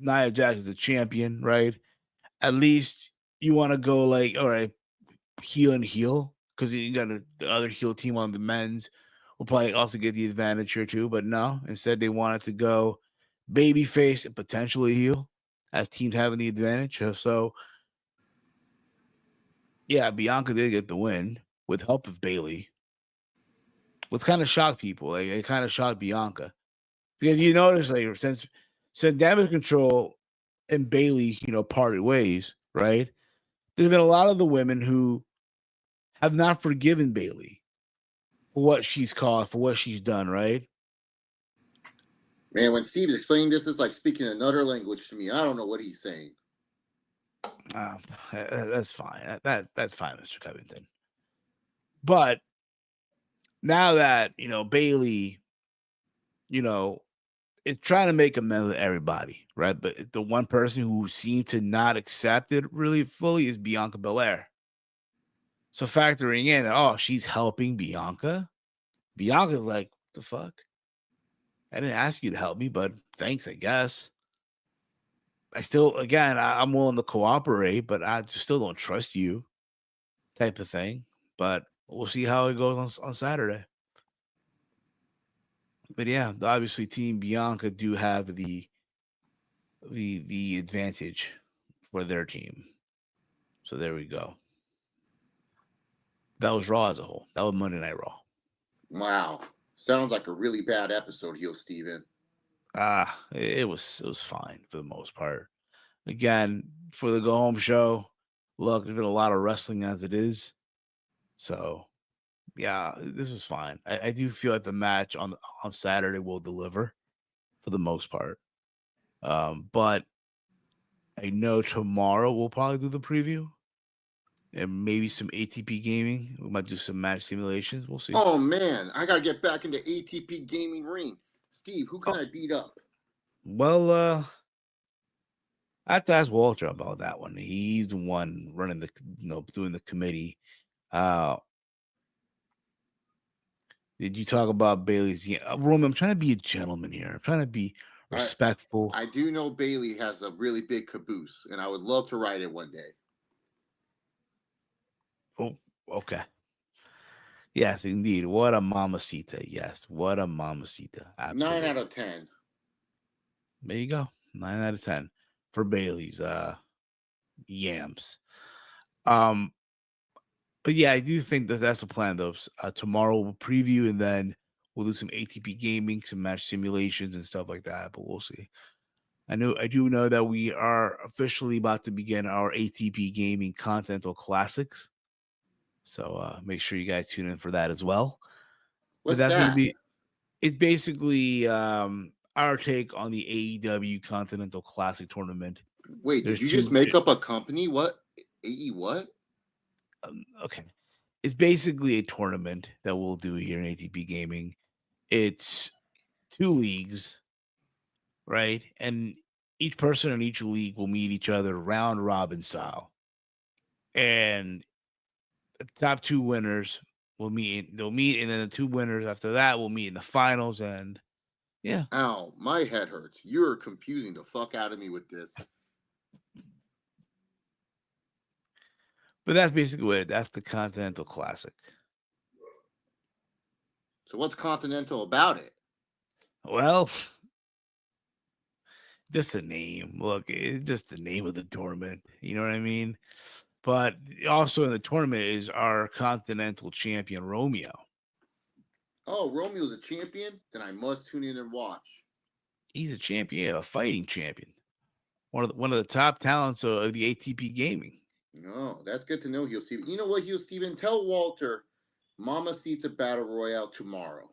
Nia Jax is a champion, right? At least you want to go like, all right, heel and heel, because you got the other heel team on the men's will probably also get the advantage here too. But no, instead they wanted to go babyface and potentially heel as teams having the advantage. So yeah, Bianca did get the win with help of Bayley. What kind of shocked people? It kind of shocked Bianca because you notice since Damage Control and Bayley, parted ways, right? There's been a lot of the women who have not forgiven Bayley for what she's caused, for what she's done, right? Man, when Steve is explaining this, it's like speaking another language to me. I don't know what he's saying. That's fine. That's fine, Mr. Covington. But now that Bailey, it's trying to make amends with everybody, right? But the one person who seemed to not accept it really fully is Bianca Belair. So factoring in, oh, she's helping Bianca. Bianca's like, what the fuck? I didn't ask you to help me, but thanks, I guess. I'm willing to cooperate, but I just still don't trust you, type of thing. But we'll see how it goes on Saturday. But yeah, obviously, Team Bianca do have the advantage for their team. So there we go. That was Raw as a whole. That was Monday Night Raw. Wow. Sounds like a really bad episode, Heel Steven. It was fine for the most part. Again, for the go home show, look, there's been a lot of wrestling as it is. So yeah, this was fine. I do feel like the match on Saturday will deliver for the most part. But I know tomorrow we'll probably do the preview and maybe some ATP gaming. We might do some match simulations. We'll see. Oh man, I gotta get back into ATP gaming ring. Steve, who can I beat up? Well, I have to ask Walter about that one. He's the one running doing the committee. Did you talk about Bailey's? Roman, I'm trying to be a gentleman here. I'm trying to be respectful. I do know Bailey has a really big caboose, and I would love to ride it one day. Oh, okay. Yes, indeed. What a mamacita. Yes, what a mamacita. Absolutely. 9 out of 10. There you go. 9 out of 10 for Bailey's yams. But yeah, I do think that's the plan though. Tomorrow we'll preview and then we'll do some ATP gaming, some match simulations and stuff like that. But we'll see. I do know that we are officially about to begin our ATP gaming Continental Classics. So make sure you guys tune in for that as well. What's that? Going to be. It's basically our take on the AEW Continental Classic Tournament. Wait, did you just make up a company? What? AE what? Okay. It's basically a tournament that we'll do here in ATP Gaming. It's 2 leagues, right? And each person in each league will meet each other round robin style. And the top 2 winners will meet. They'll meet, and then the 2 winners after that will meet in the finals. And yeah. Ow, my head hurts. You're confusing the fuck out of me with this. But that's basically what that's the Continental Classic. So what's Continental about it? Well, just the name. Look, it's just the name of the tournament. You know what I mean? But also in the tournament is our Continental champion, Romeo. Oh, Romeo's a champion? Then I must tune in and watch. He's a champion, a fighting champion. One of the top talents of the ATP gaming. No, that's good to know, Heel Steven. You know what, Heel Steven? Tell Walter Mamacita Battle Royale tomorrow.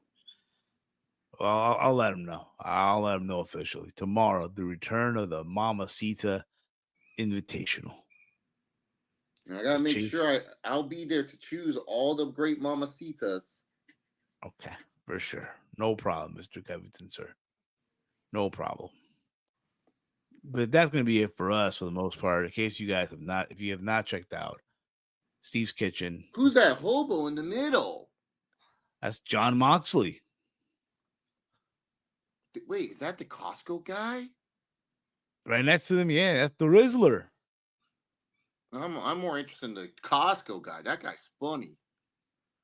Well, I'll let him know. I'll let him know officially. Tomorrow, the return of the Mamacita Invitational. And I gotta make sure I'll be there to choose all the great Mamacitas. Okay, for sure. No problem, Mr. Covington, sir. No problem. But that's going to be it for us for the most part. In case you guys if you have not checked out Steve's Kitchen. Who's that hobo in the middle? That's John Moxley. Wait, is that the Costco guy? Right next to them, yeah, that's the Rizzler. I'm more interested in the Costco guy. That guy's funny.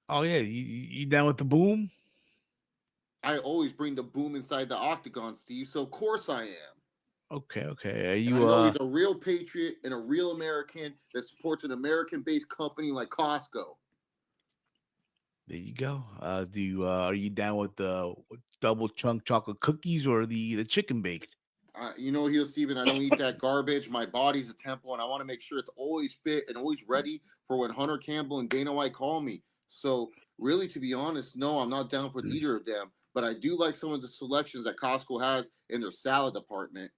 Oh yeah, you down with the boom? I always bring the boom inside the octagon, Steve. So of course I am. Okay. Are you? I know he's a real patriot and a real American that supports an American-based company like Costco. There you go. Are you down with the double chunk chocolate cookies or the chicken baked? You know, Heel Steven, I don't eat that garbage. My body's a temple, and I want to make sure it's always fit and always ready for when Hunter Campbell and Dana White call me. So, really, to be honest, no, I'm not down for either of them. but I do like some of the selections that Costco has in their salad department.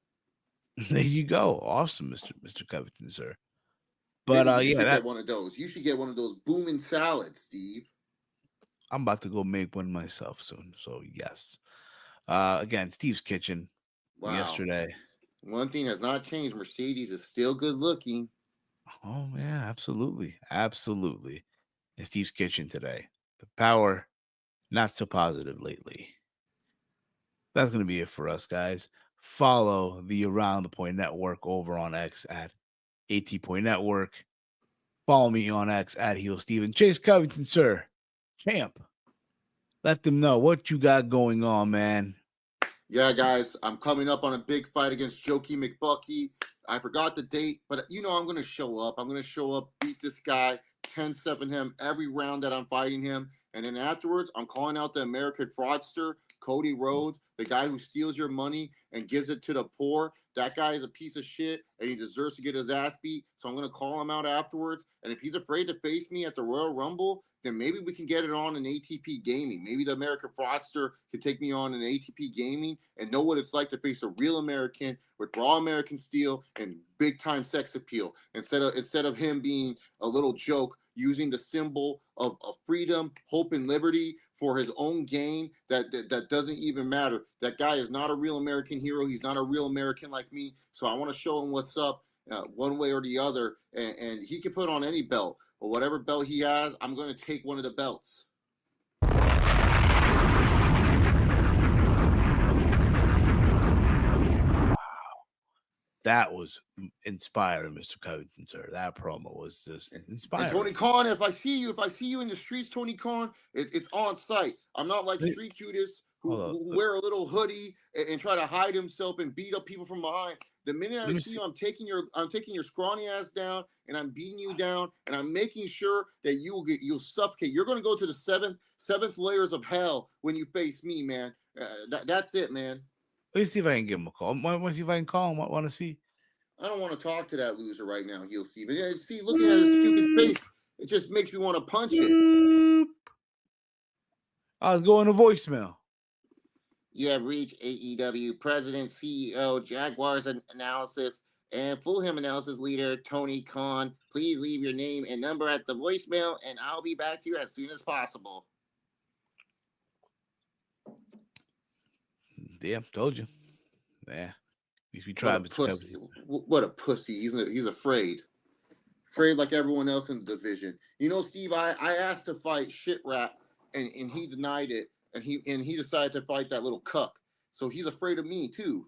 There you go. Awesome, Mr. Covington, sir. But Maybe you yeah, should get one of those. You should get one of those booming salads, Steve. I'm about to go make one myself soon. So yes. Again, Steve's Kitchen Wow. yesterday. One thing has not changed. Mercedes is still good looking. Oh yeah, absolutely. Absolutely. And Steve's Kitchen today. The power, not so positive lately. That's gonna be it for us, guys. Follow the Around the Point Network over on X at AT Point Network. Follow me on X at Heel Steven. Chase Covington, sir. Champ. Let them know what you got going on, man. Yeah, guys, I'm coming up on a big fight against Jokey McBucky. I forgot the date, but I'm going to show up. I'm going to show up, beat this guy, 10-7 him every round that I'm fighting him. And then afterwards, I'm calling out the American fraudster, Cody Rhodes, the guy who steals your money and gives it to the poor. That guy is a piece of shit, and he deserves to get his ass beat. So I'm going to call him out afterwards. And if he's afraid to face me at the Royal Rumble, then maybe we can get it on an ATP Gaming. Maybe the American fraudster can take me on an ATP Gaming and know what it's like to face a real American with raw American steel and big time sex appeal. Instead of him being a little joke, using the symbol of freedom, hope, and liberty for his own gain, that doesn't even matter. That guy is not a real American hero. He's not a real American like me. So I want to show him what's up one way or the other, and he can put on any belt. Or whatever belt he has, I'm going to take one of the belts. That was inspiring, Mr. Covington, sir. That promo was just inspiring. And Tony Khan, if I see you in the streets, Tony Khan, it's on site. I'm not like Street Judas who wear a little hoodie and try to hide himself and beat up people from behind. The minute I see you, I'm taking your scrawny ass down and I'm beating you down and I'm making sure that you'll suffocate. You're going to go to the seventh layers of hell when you face me, man. That's it, man. Let me see if I can give him a call. Want to see if I can call him? Want to see? I don't want to talk to that loser right now, Heel Steven. See, looking at his stupid face, it just makes me want to punch it. I was going to voicemail. You have reached AEW President, CEO, Jaguars Analysis, and Fulham Analysis Leader, Tony Khan. Please leave your name and number at the voicemail, and I'll be back to you as soon as possible. Yeah, told you. Yeah. We tried. What a pussy. He's afraid. Afraid like everyone else in the division. You know, Steve, I asked to fight Shit Rat, and he denied it. And he decided to fight that little cuck. So he's afraid of me too.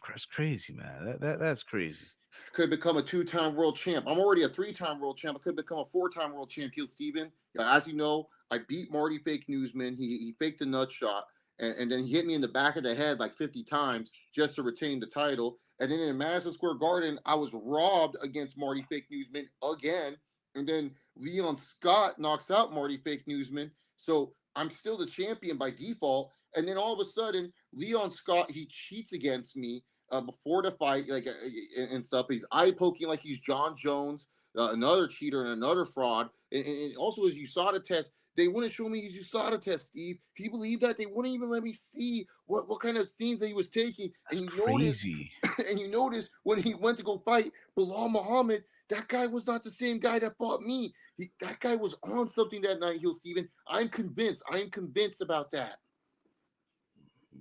That's crazy, man. That's crazy. Could become a 2-time world champ. I'm already a 3-time world champ. I could become a 4-time world champ. Heel Steven. As you know, I beat Marty Fake Newsman. He faked a nut shot. And then he hit me in the back of the head like 50 times just to retain the title. And then in Madison Square Garden, I was robbed against Marty Fake Newsman again. And then Leon Scott knocks out Marty Fake Newsman. So I'm still the champion by default. And then all of a sudden, Leon Scott, he cheats against me before the fight, and stuff. He's eye poking like he's John Jones, another cheater and another fraud. And also his USADA test, they wouldn't show me his USADA test, Steve. Can you believe that? They wouldn't even let me see what kind of things that he was taking. That's and crazy. You notice when he went to go fight Bilal Muhammad, that guy was not the same guy that fought me. That guy was on something that night, Heel Steven. I'm convinced about that.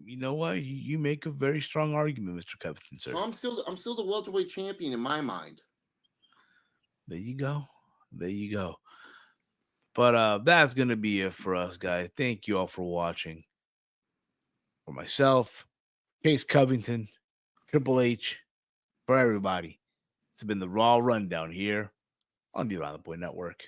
You know what? You make a very strong argument, Mr. Covington, sir. So I'm still the welterweight champion in my mind. There you go. But that's gonna be it for us, guys. Thank you all for watching. For myself, Chase Covington, Triple H, for everybody. It's been the Raw Rundown here on the Around the Point Network.